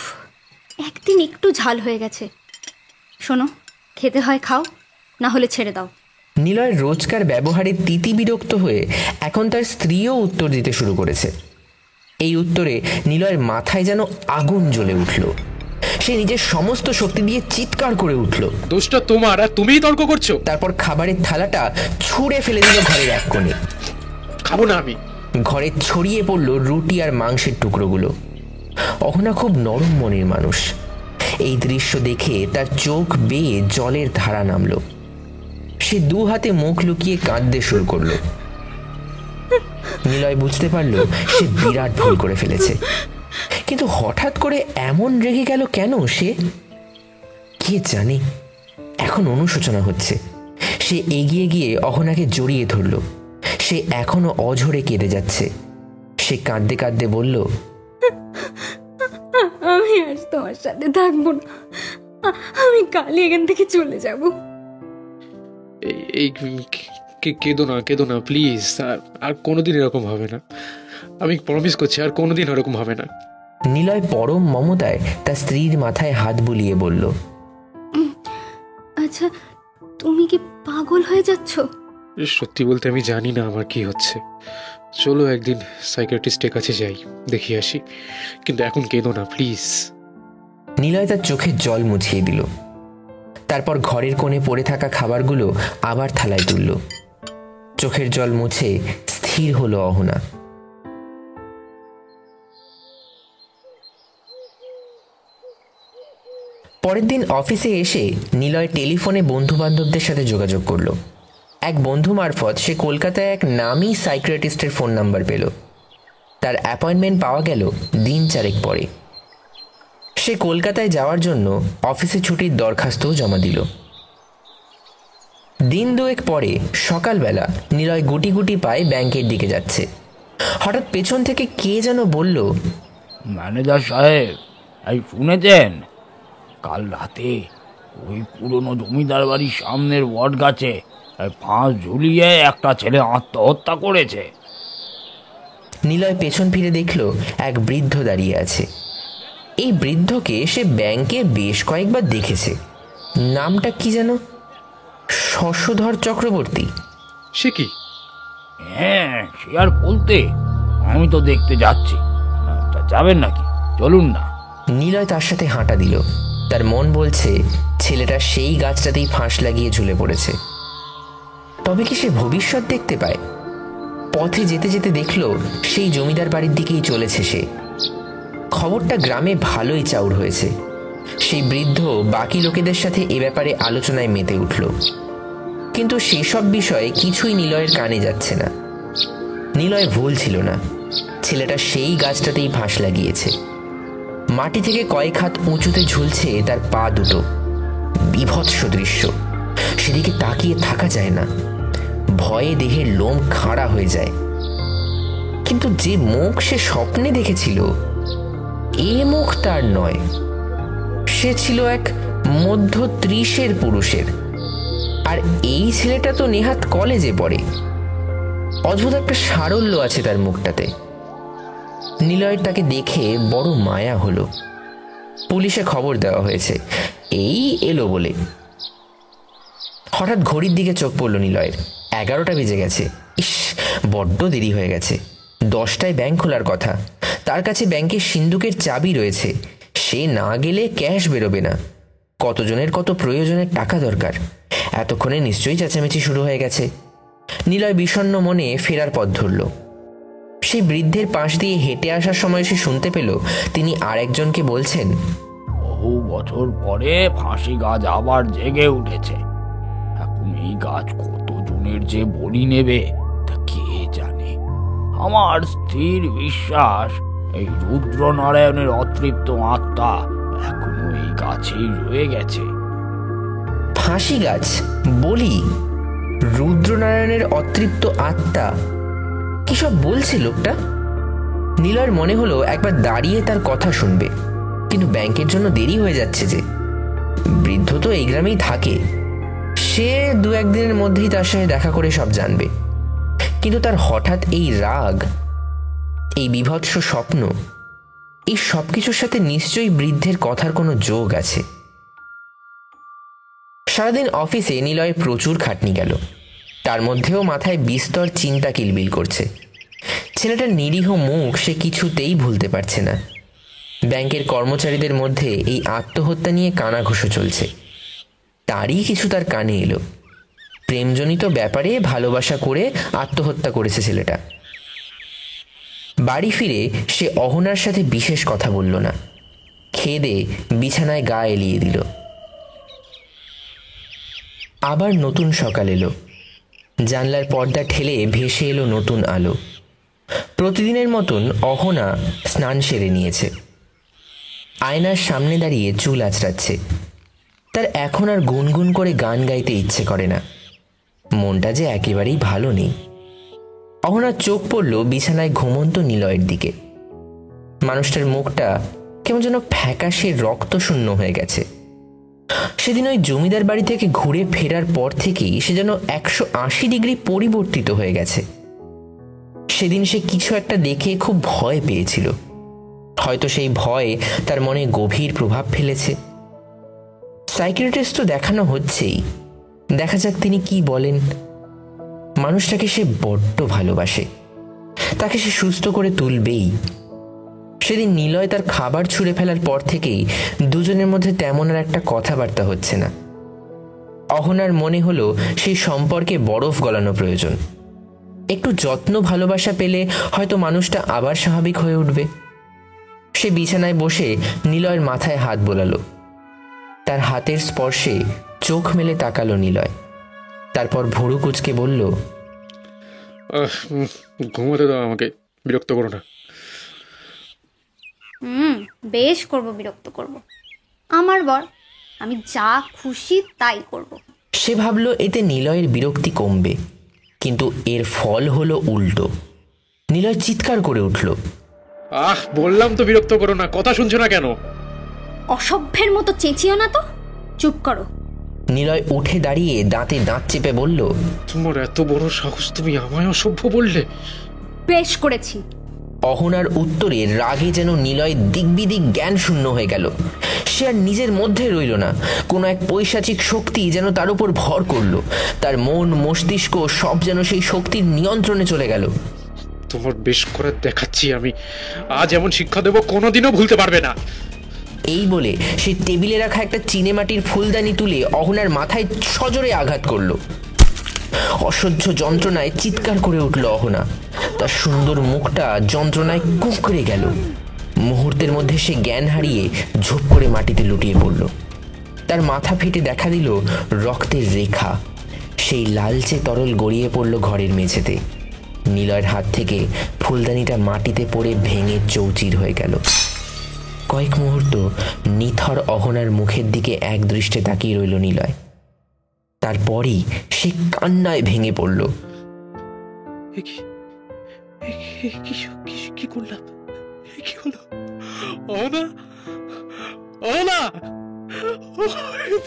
একদিন একটু ঝাল হয়ে গেছে। শোনো, খেতে হয় খাও, না হলে ছেড়ে দাও। নিলয়ের রোজকার ব্যবহারে তিতি বিরক্ত হয়ে এখন তার স্ত্রীও উত্তর দিতে শুরু করেছে। এই উত্তরে নিলয়ের মাথায় যেন আগুন জ্বলে উঠল। সে নিজের সমস্ত শক্তি দিয়ে চিৎকার করে উঠল। দোষটা তোমার, আর তুমিই তর্ক করছো। তারপর খাবারের থালাটা ছুঁড়ে ফেলে দিল ঘরের এক কোণে। খাবো না আমি। ঘরে ছড়িয়ে পড়ল রুটি আর মাংসের টুকরোগুলো। অহনা খুব নরম মনের মানুষ। এই দৃশ্য দেখে তার চোখ বেয়ে জলের ধারা নামল। সে 2 হাতে মুখ লুকিয়ে কাঁদতে শুরু করলো। নিলয় বুঝতে পারল সে বিরাট ভুল করে ফেলেছে। কিন্তু হঠাৎ করে এমন রেগে গেল কেন সে? কে জানে। এখন অনুশোচনা হচ্ছে। সে এগিয়ে গিয়ে অহনাকে জড়িয়ে ধরল। সে এখনো অঝরে কেঁদে যাচ্ছে। সে কাঁদতে কাঁদতে বলল, আমি আজ তোমার সাথে থাকবো না, আমি কালই এখান থেকে চলে যাব। এই কেঁদো না প্লিজ। আর কোনোদিন এরকম হবে না, আমি প্রমিস করছি, আর কোনোদিন এরকম হবে না। নিলয় পরম মমতায় তার স্ত্রীর মাথায় হাত বুলিয়ে বলল, আচ্ছা, তুমি কি পাগল হয়ে যাচ্ছ? সত্যি বলতে আমি জানি না আমার কি হচ্ছে। চলো একদিন সাইকিয়াট্রিস্টের কাছে যাই, দেখি আসি, কিন্তু এখন কেঁদো না প্লিজ। নিলয় তার চোখের জল মুছিয়ে দিল। তারপর ঘরের কোণে পড়ে থাকা খাবারগুলো আবার থালায় তুলল। চোখের জল মুছে স্থির হলো অহনা। পরের দিন অফিসে এসে নিলয় টেলিফোনে বন্ধু বান্ধবদের সাথে যোগাযোগ করলো। এক বন্ধু মারফত সে কলকাতায় এক নামী সাইকিয়াট্রিস্টের ফোন নাম্বার পেল। তার অ্যাপয়েন্টমেন্ট পাওয়া গেল দিন 4 পরে। সে কলকাতায় যাওয়ার জন্য অফিসে ছুটির দরখাস্তও জমা দিল। দিন 2 পরে সকালবেলা নিলয় গুটি গুটি পায়ে ব্যাংকের দিকে যাচ্ছে। হঠাৎ পেছন থেকে কে যেন বলল, ম্যানেজার সাহেব, এই শুনেছেন? কাল রাতে ওই পুরনো জমিদার বাড়ির সামনের বট গাছে ফাঁস ঝুলিয়ে একটা ছেলে আত্মহত্যা করেছে। নিলয় পেছন ফিরে দেখল এক বৃদ্ধ দাঁড়িয়ে আছে। এই বৃদ্ধকে সে ব্যাংকে বেশ কয়েকবার দেখেছে। নামটা কি যেন, শশধর চক্রবর্তী। সে কি? হ্যাঁ, সে আর বলতে, আমি তো দেখতে যাচ্ছি। তা যাবেন নাকি? চলুন না। নিলয় তার সাথে হাঁটা দিল। তার মন বলছে ছেলেটা সেই গাছটাতেই ফাঁস লাগিয়ে ঝুলে পড়েছে। তবে কি সে ভবিষ্যৎ দেখতে পায়? পথে যেতে যেতে দেখল সেই জমিদার বাড়ির দিকেই চলেছে সে। খবরটা গ্রামে ভালোই চাউর হয়েছে। সেই বৃদ্ধ বাকি লোকেদের সাথে এ ব্যাপারে আলোচনায় মেতে উঠল। কিন্তু সেসব বিষয়ে কিছুই নিলয়ের কানে যাচ্ছে না। নিলয় ভুল ছিল না, ছেলেটা সেই গাছটাতেই ফাঁস লাগিয়েছে। মাটি থেকে কয়েক হাত উঁচুতে ঝুলছে তার পা দুটো। বিভৎস দৃশ্য, সেদিকে তাকিয়ে থাকা যায় না। ভয়ে দেহের লোম খাড়া হয়ে যায়। কিন্তু যে মুখ সে স্বপ্নে দেখেছিল, এ মুখ তার নয়। সে ছিল এক মধ্য 30-এর পুরুষের। আর এই ছেলেটা তো নেহাত কলেজে পড়ে। অদ্ভুত একটা সারল্য আছে তার মুখটাতে। নিলয়ের তাকে দেখে বড় মায়া হলো। পুলিশে খবর দেওয়া হয়েছে এই এলো বলে। হঠাৎ ঘড়ির দিকে চোখ পড়ল নিলয়ের। 11টা বেজে গেছে। ইস, বড্ড দেরি হয়ে গেছে। 10টায় ব্যাংক খোলার কথা। তার কাছে ব্যাংকের সিন্দুকের চাবি রয়েছে। সে না গেলে ক্যাশ বেরোবে না। কতজনের কত প্রয়োজনের টাকা দরকার। এতক্ষণে নিশ্চয়ই চেঁচামেচি শুরু হয়ে গেছে। নিলয় বিষণ্ণ মনে ফেরার পথ ধরল। সেই বৃদ্ধের পাশ দিয়ে হেঁটে আসার সময় সে শুনতে পেল তিনি আরেকজনকে বলছেন, বহু বছর পরে ফাঁসি গাছ আবার জেগে উঠেছে। এখন এই গাছ কতজনের যে বলি নেবে তা কে জানে। আমার স্থির বিশ্বাস এই রুদ্রনারায়ণের অতৃপ্ত আত্মা এখনো এই গাছেই রয়ে গেছে। ফাঁসি গাছ বলি, রুদ্রনারায়ণের অতৃপ্ত আত্মা, কি সব বলছে লোকটা? নিলয়ের মনে হলো একবার দাঁড়িয়ে তার কথা শুনবে, কিন্তু ব্যাংকের জন্য দেরি হয়ে যাচ্ছে যে। বৃদ্ধ তো এই গ্রামেই থাকে, সে দু একদিনের মধ্যেই তার সাথে দেখা করে সব জানবে। কিন্তু তার হঠাৎ এই রাগ, এই বীভৎস স্বপ্ন, এই সব কিছুর সাথে নিশ্চয়ই বৃদ্ধের কথার কোনো যোগ আছে। সারাদিন অফিসে নিলয়ের প্রচুর খাটনি গেল, তার মধ্যেও মাথায় বিস্তর চিন্তা কিলবিল করছে। ছেলেটার নিরীহ মুখ সে কিছুতেই ভুলতে পারছে না। ব্যাংকের কর্মচারীদের মধ্যে এই আত্মহত্যা নিয়ে কানাঘুষো চলছে, তারই কিছু তার কানে এলো। প্রেমজনিত ব্যাপারে ভালোবাসা করে আত্মহত্যা করেছে ছেলেটা। বাড়ি ফিরে সে অহনার সাথে বিশেষ কথা বলল না, খেয়ে বিছানায় গা এলিয়ে দিল। আবার নতুন সকাল এলো, জানলার পর্দা ঠেলে ভেসে এলো নতুন আলো। প্রতিদিনের মতন অহনা স্নান সেরে নিয়েছে, আয়নার সামনে দাঁড়িয়ে চুল আঁচড়াচ্ছে। তার এখন আর গুনগুন করে গান গাইতে ইচ্ছে করে না, মনটা যে একেবারেই ভালো নেই। অহনার চোখ পড়ল বিছানায় ঘুমন্ত নিলয়ের দিকে। মানুষটার মুখটা কেমন যেন ফ্যাকাশে রক্তশূন্য হয়ে গেছে। সেদিন ওই জমিদার বাড়ি থেকে ঘুরে ফেরার পর থেকেই সে যেন 180 ডিগ্রি পরিবর্তিত হয়ে গেছে। সেদিন সে কিছু একটা দেখে খুব ভয় পেয়েছিল, হয়তো সেই ভয় তার মনে গভীর প্রভাব ফেলেছে। সাইকিয়াট্রিস্ট তো দেখানো হচ্ছেই, দেখা যাক তিনি কি বলেন। মানুষটাকে সে বড্ড ভালোবাসে, তাকে সে সুস্থ করে তুলবেই। সেদিন নিলয় তার খাবার ছুঁড়ে ফেলার পর থেকেই দুজনের মধ্যে তেমন আর একটা কথাবার্তা হচ্ছে না। অহনার মনে হলো সেই সম্পর্কে বরফ গলানো প্রয়োজন। একটু যত্ন ভালোবাসা পেলে হয়তো মানুষটা আবার স্বাভাবিক হয়ে উঠবে। সে বিছানায় বসে নিলয়ের মাথায় হাত বোলালো। তার হাতের স্পর্শে চোখ মেলে তাকালো নিলয়, তারপর ভুরু কুঁচকে বলল, ঘুমোতে দাও আমাকে, বিরক্ত করো না। বেশ করব, বিরক্ত করব। আমার বর, আমি যা খুশি তাই করব। সে ভাবল এতে নিলয়ের বিরক্তি কমবে, কিন্তু এর ফল হলো উল্টো। নিলয় চিৎকার করে উঠল, বললাম তো বিরক্ত করো না, কথা শুনছো না কেন? অসভ্যের মতো চেঁচিও না তো, চুপ করো। নিলয় উঠে দাঁড়িয়ে দাঁতে দাঁত চেপে বলল, তোমার এত বড় সাহস, তুমি আমায় অসভ্য বললে? বেশ করেছি। অহনার উত্তরে রাগে যেন নিলয় দিকবিদিক জ্ঞান শূন্য হয়ে গেল। সে আর নিজের মধ্যে রইল না, কোনো এক পৈশাচিক শক্তি যেন তার উপর ভর করল। তার মন মস্তিষ্ক সব যেন সেই শক্তির নিয়ন্ত্রণে চলে গেল। তোমার বেশ করে দেখাচ্ছি আমি, আজ এমন শিক্ষা দেবো কোনোদিনও ভুলতে পারবে না। এই বলে সে টেবিলে রাখা একটা চিনেমাটির ফুলদানি তুলে অহনার মাথায় সজোরে আঘাত করল। অসহ্য যন্ত্রণায় চিৎকার করে উঠল অহনা, তার সুন্দর মুখটা যন্ত্রণায় কুঁকড়ে গেল। মুহূর্তের মধ্যে সে জ্ঞান হারিয়ে ঝোপ করে মাটিতে লুটিয়ে পড়ল। তার মাথা ফেটে দেখা দিল রক্তের রেখা, সেই লালচে তরল গড়িয়ে পড়ল ঘরের মেঝেতে। নিলয়ের হাত থেকে ফুলদানিটা মাটিতে পড়ে ভেঙে চৌচির হয়ে গেল। কয়েক মুহূর্ত নিথর অহনার মুখের দিকে এক দৃষ্টে তাকিয়ে রইল নিলয়, তারপরই সে কান্নায় ভেঙে পড়ল। কি করলাম? কি হলো? অহনা, অহনা,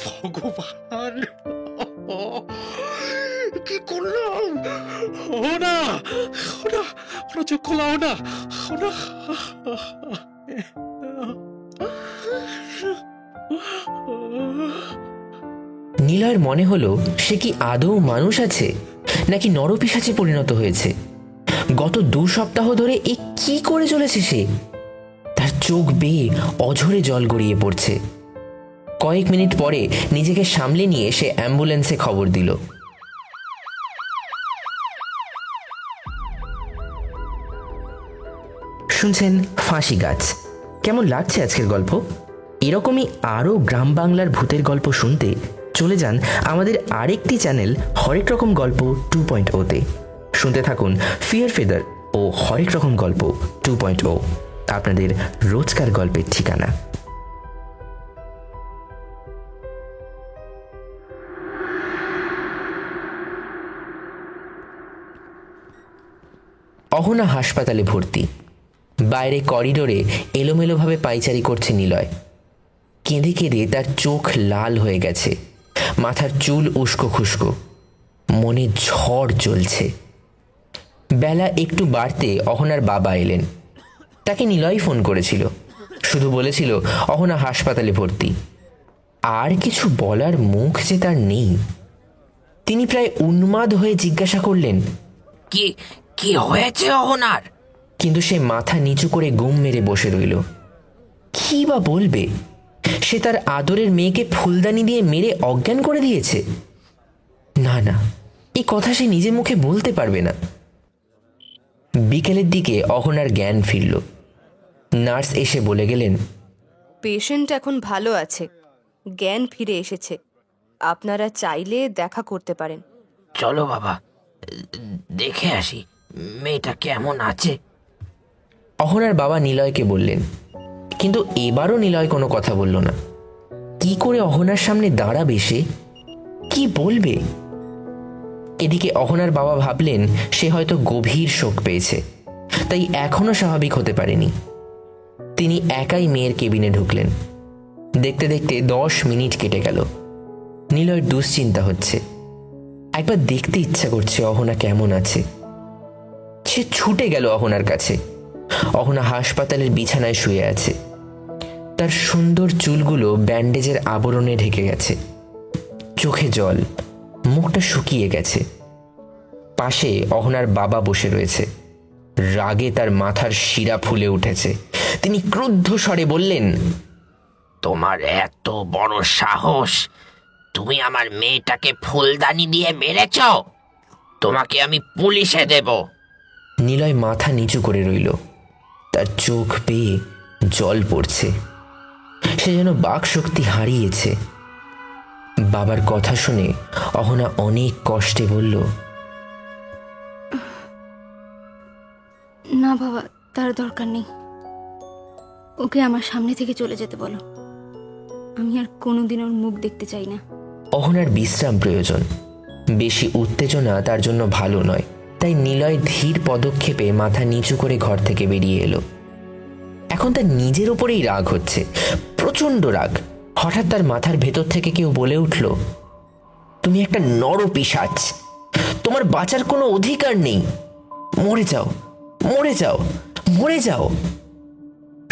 ভগবান, কি করলাম? অহনা, অহনা, অহনা, চোখ খোলা, অহনা, অহনা। নিলয়ের মনে হলো সে কি আদৌ মানুষ আছে নাকি নরপিশাচে পরিণত হয়েছে। গত 2 সপ্তাহ ধরে এ কি করে চলেছে সে? তার চোখ বেয়ে অঝরে জল গড়িয়ে পড়ছে। কয়েক মিনিট পরে নিজেকে সামলে নিয়ে সে অ্যাম্বুলেন্সে খবর দিল। শুনছেন ফাঁসি গাছ। কেমন লাগছে আজকের গল্প? এরকমই আরও গ্রাম বাংলার ভূতের গল্প শুনতে চলে যান আমাদের আরেকটি চ্যানেল হরেক রকম গল্প 2.0-তে। শুনতে থাকুন ফিয়ার ফেদার ও হরেক রকম গল্প 2.0, আপনাদের রোজকার গল্পের ঠিকানা। অহনা হাসপাতালে ভর্তি। বাইরে করিডোরে এলোমেলোভাবে পায়চারি করছে নিলয়। কেঁদে কেঁদে তার চোখ লাল হয়ে গেছে, মাথার চুল উস্কো খুস্কো, মনে ঝড় চলছে। বেলা একটু বাড়তে অহনার বাবা এলেন। তাকে নিলয় ফোন করেছিল, শুধু বলেছিল অহনা হাসপাতালে ভর্তি। আর কিছু বলার মুখ যে তার নেই। তিনি প্রায় উন্মাদ হয়ে জিজ্ঞাসা করলেন, কি কি হয়েছে অহনার? কিন্তু সে মাথা নিচু করে গুম মেরে বসে রইল। কি বা বলবে? সে তার আদরের মেয়েকে ফুলদানি দিয়ে মেরে অজ্ঞান করে দিয়েছে। না না, এই কথা সে নিজের মুখে বলতে পারবে না। বিকেলের দিকে অহনার জ্ঞান ফিরল। নার্স এসে বলে গেলেন, পেশেন্ট এখন ভালো আছে, জ্ঞান ফিরে এসেছে। আপনারা চাইলে দেখা করতে পারেন। চলো বাবা, দেখে আসি মেয়েটা কেমন আছে। অহনার বাবা নিলয়কে বললেন, কিন্তু এবারও নিলয় কোনো কথা বলল না। কি করে অহনার সামনে দাঁড়াবে সে? কি বলবে? এদিকে অহনার বাবা ভাবলেন সে হয়তো গভীর শোক পেয়েছে, তাই এখনো স্বাভাবিক হতে পারেনি। তিনি একাই মেয়ের কেবিনে ঢুকলেন। দেখতে দেখতে 10 মিনিট কেটে গেল। নিলয়ের দুশ্চিন্তা হচ্ছে। একবার দেখতে ইচ্ছা করছে অহনা কেমন আছে। সে ছুটে গেল অহনার কাছে। অহনা হাসপাতালের বিছানায় শুয়ে আছে। তার সুন্দর চুলগুলো ব্যান্ডেজের আবরণে ঢেকে গেছে, চোখে জল, মুখটা শুকিয়ে গেছে। পাশে অহনার বাবা বসে রয়েছে। রাগে তার মাথার শিরা ফুলে উঠেছে। তিনি ক্রুদ্ধ স্বরে বললেন, তোমার এত বড় সাহস! তুমি আমার মেয়েটাকে ফুলদানি দিয়ে মেরেছ? তোমাকে আমি পুলিশে দেব। নিলয় মাথা নিচু করে রইল। তার চোখ বেয়ে জল পড়ছে। সে যেন বাক শক্তি হারিয়েছে। বাবার কথা শুনে অহনা অনেক কষ্টে বলল, না বাবা, তার দরকার নেই। ওকে আমার সামনে থেকে চলে যেতে বলো। আমি আর কোনোদিন ওর মুখ দেখতে চাই না। অহনার বিশ্রাম প্রয়োজন। বেশি উত্তেজনা তার জন্য ভালো নয়। তাই নিলয় ধীর পদক্ষেপে মাথা নিচু করে ঘর থেকে বেরিয়ে এলো। এখন তার নিজের উপরেই রাগ হচ্ছে, প্রচন্ড রাগ। হঠাৎ তার মাথার ভেতর থেকে কেউ বলে উঠল, তুমি একটা নরপিশাচ, তোমার বাঁচার কোনো অধিকার নেই। মরে যাও, মরে যাও, মরে যাও।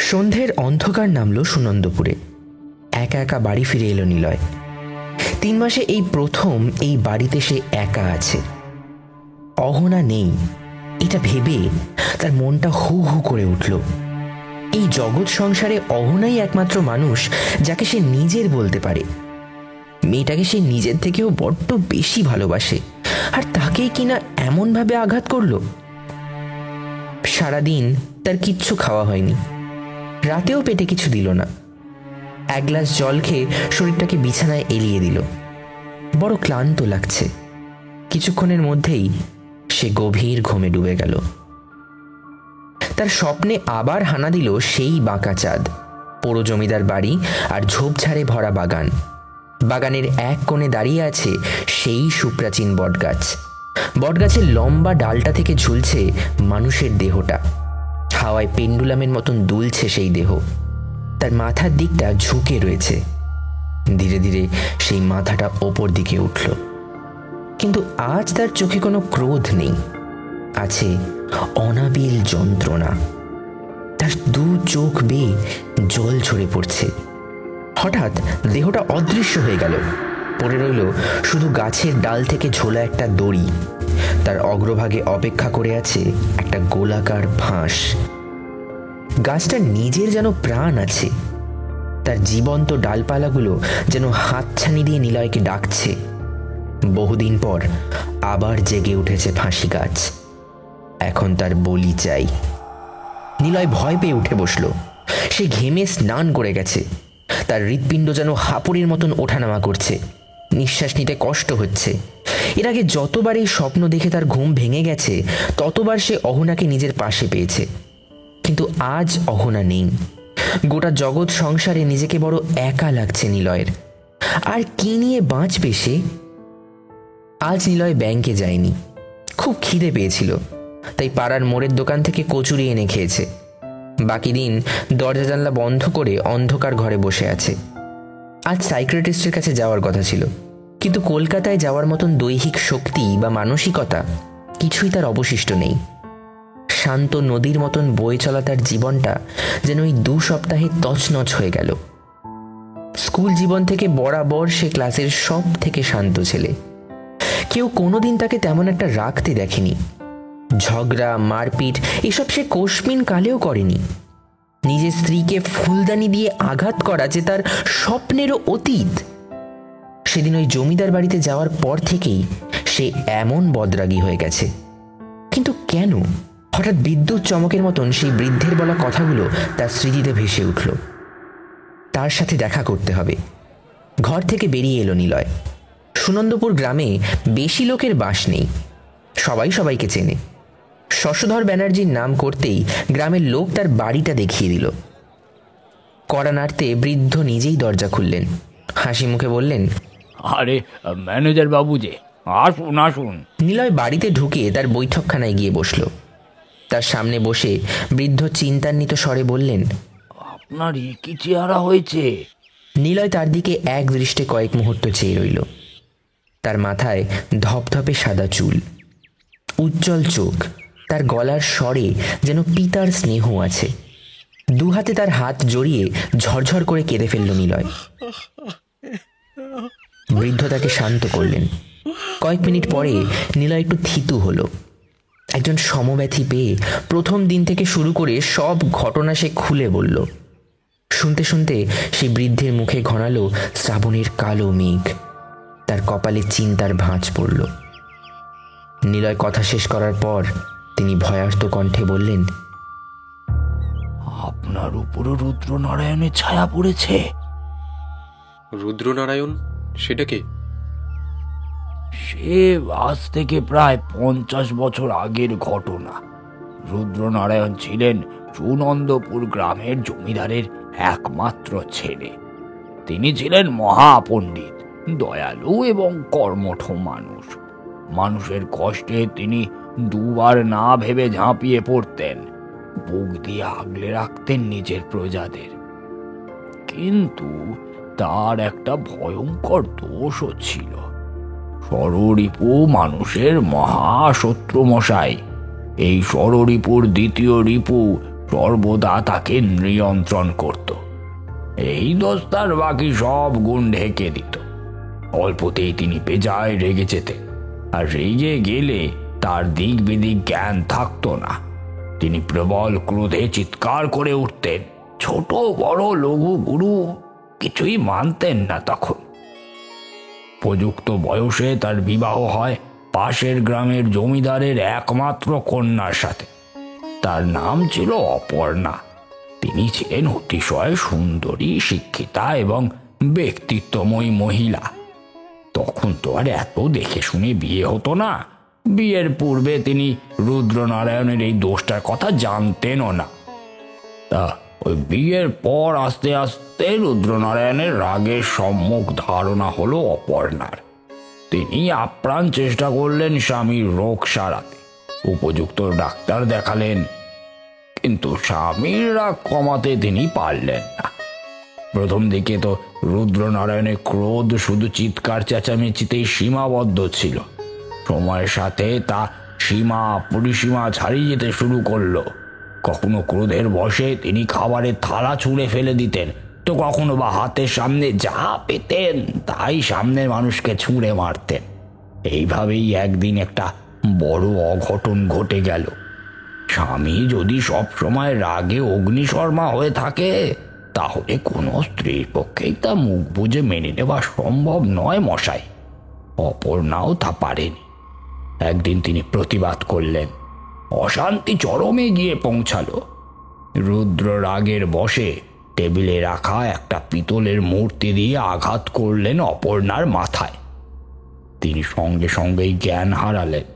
সন্ধ্যের অন্ধকার নামলো সুনন্দপুরে। একা একা বাড়ি ফিরে এলো নিলয়। 3 মাসে এই প্রথম এই বাড়িতে সে একা আছে। অহনা নেই, এটা ভেবে তার মনটা হু হু করে উঠল। এই জগৎ সংসারে অহনাই একমাত্র মানুষ যাকে সে নিজের বলতে পারে। মেয়েটাকে সে নিজের থেকেও বড্ড বেশি ভালোবাসে, আর তাকেই কিনা এমনভাবে আঘাত করলো। সারাদিন তার কিচ্ছু খাওয়া হয়নি। রাতেও পেটে কিছু দিল না। 1 গ্লাস জল খেয়ে শরীরটাকে বিছানায় এলিয়ে দিল। বড় ক্লান্ত লাগছে। কিছুক্ষণের মধ্যেই সে গভীর ঘুমে ডুবে গেল। তার স্বপ্নে আবার হানা দিল সেই বাঁকা চাঁদ, পোড়ো জমিদার বাড়ি আর ঝোপঝাড়ে ভরা বাগান। বাগানের এক কোণে দাঁড়িয়ে আছে সেই সুপ্রাচীন বটগাছ। বটগাছের লম্বা ডালটা থেকে ঝুলছে মানুষের দেহটা। হাওয়ায় পেন্ডুলামের মতন দুলছে সেই দেহ। তার মাথার দিকটা ঝুঁকে রয়েছে। ধীরে ধীরে সেই মাথাটা ওপর দিকে উঠল। কিন্তু আজ তার চোখে কোনো ক্রোধ নেই, আছে অনাবিল যন্ত্রণা। তার 2 চোখ বেয়ে জল ঝরে পড়ছে। হঠাৎ দেহটা অদৃশ্য হয়ে গেল। পড়ে রইল শুধু গাছের ডাল থেকে ঝোলা একটা দড়ি। তার অগ্রভাগে অপেক্ষা করে আছে একটা গোলাকার ফাঁস। গাছটার নিজের যেন প্রাণ আছে। তার জীবন্ত ডালপালাগুলো যেন হাতছানি দিয়ে নিলয়কে ডাকছে। বহুদিন পর আবার জেগে উঠেছে ফাঁসি গাছ। এখন তার বলি চাই। নিলয় ভয় পেয়ে উঠে বসল। সে ঘেমে স্নান করে গেছে। তার হৃৎপিণ্ড যেন হাঁপুড়ির মতন ওঠানামা করছে। নিঃশ্বাস নিতে কষ্ট হচ্ছে। এর আগে যতবার এই স্বপ্ন দেখে তার ঘুম ভেঙে গেছে ততবার সে অহনাকে নিজের পাশে পেয়েছে, কিন্তু আজ অহনা নেই। গোটা জগৎ সংসারে নিজেকে বড় একা লাগছে নিলয়ের। আর কি নিয়ে বাঁচবে সে? আজ নিলয় ব্যাংকে যায়নি, খুব খিদে পেয়েছিল, তাই পাড়ার মোড়ের দোকান থেকে কচুরি এনে খেয়েছে। বাকি দিন দরজা জানলা বন্ধ করে অন্ধকার ঘরে বসে আছে। আজ সাইকিয়াট্রিস্টের কাছে যাওয়ার কথা ছিল, কিন্তু কলকাতায় যাওয়ার মতন দৈহিক শক্তি বা মানসিকতা কিছুই তার অবশিষ্ট নেই। শান্ত নদীর মতন বয়ে চলা তার জীবনটা যেন ওই 2 সপ্তাহে তছনছ হয়ে গেল। স্কুল জীবন থেকে বরাবর সে ক্লাসের সব থেকে শান্ত ছেলে। কেউ কোনোদিন তাকে তেমন একটা রাখতে দেখেনি। ঝগড়া মারপিট এসব সে কোশমিন কালেও করেনি। নিজের স্ত্রীকে ফুলদানি দিয়ে আঘাত করা যে তার স্বপ্নেরও অতীত। সেদিন ওই জমিদার বাড়িতে যাওয়ার পর থেকেই সে এমন বদরাগী হয়ে গেছে। কিন্তু কেন? হঠাৎ বিদ্যুৎ চমকের মতন সেই বৃদ্ধের বলা কথাগুলো তার স্মৃতিতে ভেসে উঠল। তার সাথে দেখা করতে হবে। ঘর থেকে বেরিয়ে এলো নিলয়। সুনন্দপুর গ্রামে বেশি লোকের বাস নেই, সবাই সবাইকে চেনে। শশধর ব্যানার্জির নাম করতেই গ্রামের লোক তার বাড়িটা দেখিয়ে দিল। কড়া নাড়তে বৃদ্ধ নিজেই দরজা খুললেন, হাসি মুখে বললেন, আরে ম্যানেজার বাবু যে, আসুন আসুন। নিলয় বাড়িতে ঢুকে তার বৈঠকখানায় গিয়ে বসল। তার সামনে বসে বৃদ্ধ চিন্তান্বিত স্বরে বললেন, আপনার কি চেহারা হয়েছে? নিলয় তার দিকে এক দৃষ্টে কয়েক মুহূর্ত চেয়ে রইল। তার মাথায় ধপধপে সাদা চুল, উজ্জ্বল চোখ, তার গলার স্বরে যেন পিতার স্নেহ আছে। 2 হাতে তার হাত জড়িয়ে ঝরঝর করে কেঁদে ফেলল নিলয়। বৃদ্ধ তাকে শান্ত করলেন। কয়েক মিনিট পরে নিলয় একটু থিতু হলো। একজন সমব্যথী পেয়ে প্রথম দিন থেকে শুরু করে সব ঘটনা সে খুলে বলল। শুনতে শুনতে সেই বৃদ্ধের মুখে ঘনালো শ্রাবণের কালো মেঘ। তার কপালে চিন্তার ভাঁজ পড়ল। নিলয় কথা শেষ করার পর তিনি ভয়ার্ত কণ্ঠে বললেন, আপনার উপরও রুদ্রনারায়ণের ছায়া পড়েছে। রুদ্রনারায়ণ? সেটা কে? সে আজ থেকে প্রায় 50 বছর আগের ঘটনা। রুদ্রনারায়ণ ছিলেন সুনন্দপুর গ্রামের জমিদারের একমাত্র ছেলে। তিনি ছিলেন মহাপণ্ডিত, দয়ালু এবং কর্মঠ মানুষ। মানুষের কষ্টে তিনি 2 বার না ভেবে ঝাঁপিয়ে পড়তেন। বুক দিয়ে আগলে রাখতেন নিজের প্রজাদের। কিন্তু তার একটা ভয়ঙ্কর দোষও ছিল। ষড়রিপু মানুষের মহাশত্রু মশাই। এই ষড়রিপুর দ্বিতীয় রিপু সর্বদা তাকে নিয়ন্ত্রণ করত। এই দোষ তার বাকি সব গুণ ঢেকে দিত। অল্পতেই তিনি বেজায় রেগে যেতেন, আর রেগে গেলে তার দিক বিদিক জ্ঞান থাকতো না। তিনি প্রবল ক্রোধে চিৎকার করে উঠতেন। ছোট বড় লঘু গুরু কিছুই মানতেন না তখন। উপযুক্ত বয়সে তার বিবাহ হয় পাশের গ্রামের জমিদারের একমাত্র কন্যার সাথে। তার নাম ছিল অপর্ণা। তিনি ছিলেন অতিশয় সুন্দরী, শিক্ষিতা এবং ব্যক্তিত্বময়ী মহিলা। তখন তো আর এত দেখে শুনে বিয়ে হতো না। বিয়ের পূর্বে তিনি রুদ্রনারায়ণের এই দোষটার কথা জানতেনও না। তা ওই বিয়ের পর আস্তে আস্তে রুদ্রনারায়ণের রাগের সম্মুখ ধারণা হলো অপর্ণার। তিনি আপ্রাণ চেষ্টা করলেন স্বামীর রোগ সারাতে। উপযুক্ত ডাক্তার দেখালেন, কিন্তু স্বামীর রাগ কমাতে তিনি পারলেন না। প্রথম দিকে তো রুদ্রনারায়ণের ক্রোধ শুধু চিৎকার চেঁচামেচিতেই সীমাবদ্ধ ছিল। সময়ের সাথে তা সীমা পরিসীমা ছাড়িয়ে যেতে শুরু করলো। কখনো ক্রোধের বশে তিনি খাবারের থালা ছুঁড়ে ফেলে দিতেন, তো কখনো বা হাতের সামনে যা পেতেন তাই সামনের মানুষকে ছুঁড়ে মারতেন। এইভাবেই একদিন একটা বড় অঘটন ঘটে গেল। স্বামী যদি সব সময় রাগে অগ্নিশর্মা হয়ে থাকে, তাহলে কোনো স্ত্রীর পক্ষেই তা মুখ বুজে মেনে নেওয়া সম্ভব নয় মশাই। অপর্ণাও তা পারেনি। একদিন তিনি প্রতিবাদ করলেন। অশান্তি চরমে গিয়ে পৌঁছালো। রুদ্র রাগের বশে টেবিলে রাখা একটা পিতলের মূর্তি দিয়ে আঘাত করলেন অপর্ণার মাথায়। তিনি সঙ্গে সঙ্গেই জ্ঞান হারালেন।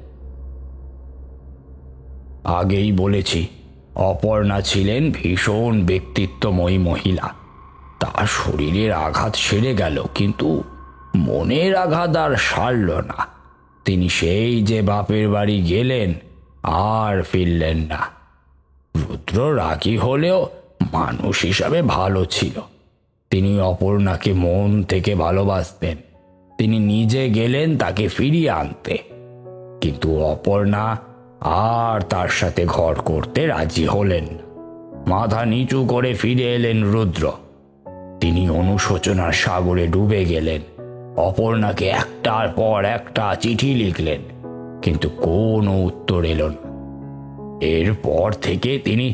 আগেই বলেছি, অপর্ণা ছিলেন ভীষণ ব্যক্তিত্বময়ী মহিলা। তার শরীরের আঘাত সেরে গেল, কিন্তু মনের আঘাত আর সারল না। তিনি সেই যে বাপের বাড়ি গেলেন, আর ফিরলেন না। রুদ্র রাগী হলেও মানুষ হিসাবে ভালো ছিল। তিনি অপর্ণাকে মন থেকে ভালোবাসতেন। তিনি নিজে গেলেন তাকে ফিরিয়ে আনতে, কিন্তু অপর্ণা আর তার সাথে ঘর করতে রাজি হলেন না। মাথা নিচু করে ফিরে এলেন রুদ্র। তিনি অনুশোচনার সাগরে ডুবে গেলেন। অপর্ণাকে একটার পর একটা চিঠি লিখলেন, কিন্তু কোনো উত্তর এলো না। এরপর থেকে তিনি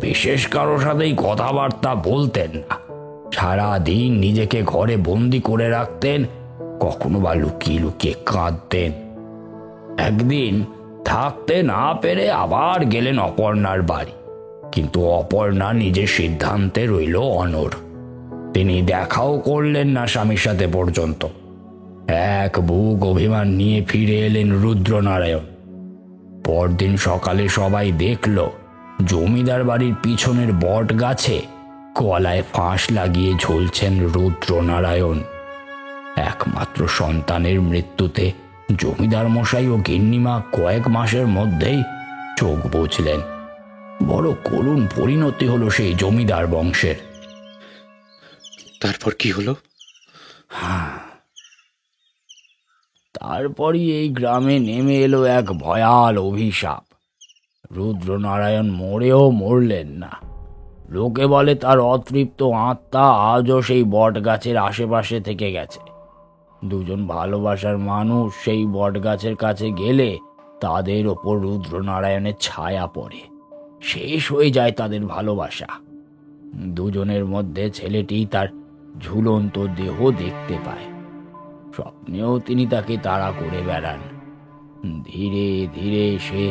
বিশেষ কারোর সাথেই কথাবার্তা বলতেন না। সারা দিন নিজেকে ঘরে বন্দি করে রাখতেন, কখনো বা লুকিয়ে লুকিয়ে কাঁদতেন। একদিন থাকতে না পেরে আবার গেলেন অপর্ণার বাড়ি, কিন্তু অপর্ণা নিজের সিদ্ধান্তে রইল অনড়। তিনি দেখাও করলেন না স্বামীর সাথে পর্যন্ত। এক বুক অভিমান নিয়ে ফিরে এলেন রুদ্রনারায়ণ। পরদিন সকালে সবাই দেখল জমিদার বাড়ির পিছনের বট গাছে গলায় ফাঁস লাগিয়ে ঝুলছেন রুদ্রনারায়ণ। একমাত্র সন্তানের মৃত্যুতে জমিদার মশাই ও গিন্নিমা কয়েক মাসের মধ্যেই চোখ বুঝলেন। বড় করুণ পরিণতি হলো সেই জমিদার বংশের। তারপর কি হলো? তারপরই এই গ্রামে নেমে এলো এক ভয়াল অভিশাপ। রুদ্রনারায়ণ মরেও মরলেন না। লোকে বলে তার অতৃপ্ত আত্মা আজও সেই বট গাছের আশেপাশে থেকে গেছে। দুজন ভালোবাসার মানুষ সেই বট গাছের কাছে গেলে তাদের ওপর রুদ্রনারায়ণের ছায়া পড়ে, শেষ হয়ে যায় তাদের ভালোবাসা। দুজনের মধ্যে ছেলেটি তার ঝুলন্ত দেহ দেখতে পায়। স্বপ্নেও তিনি তাকে তাড়া করে বেড়ান। ধীরে ধীরে সে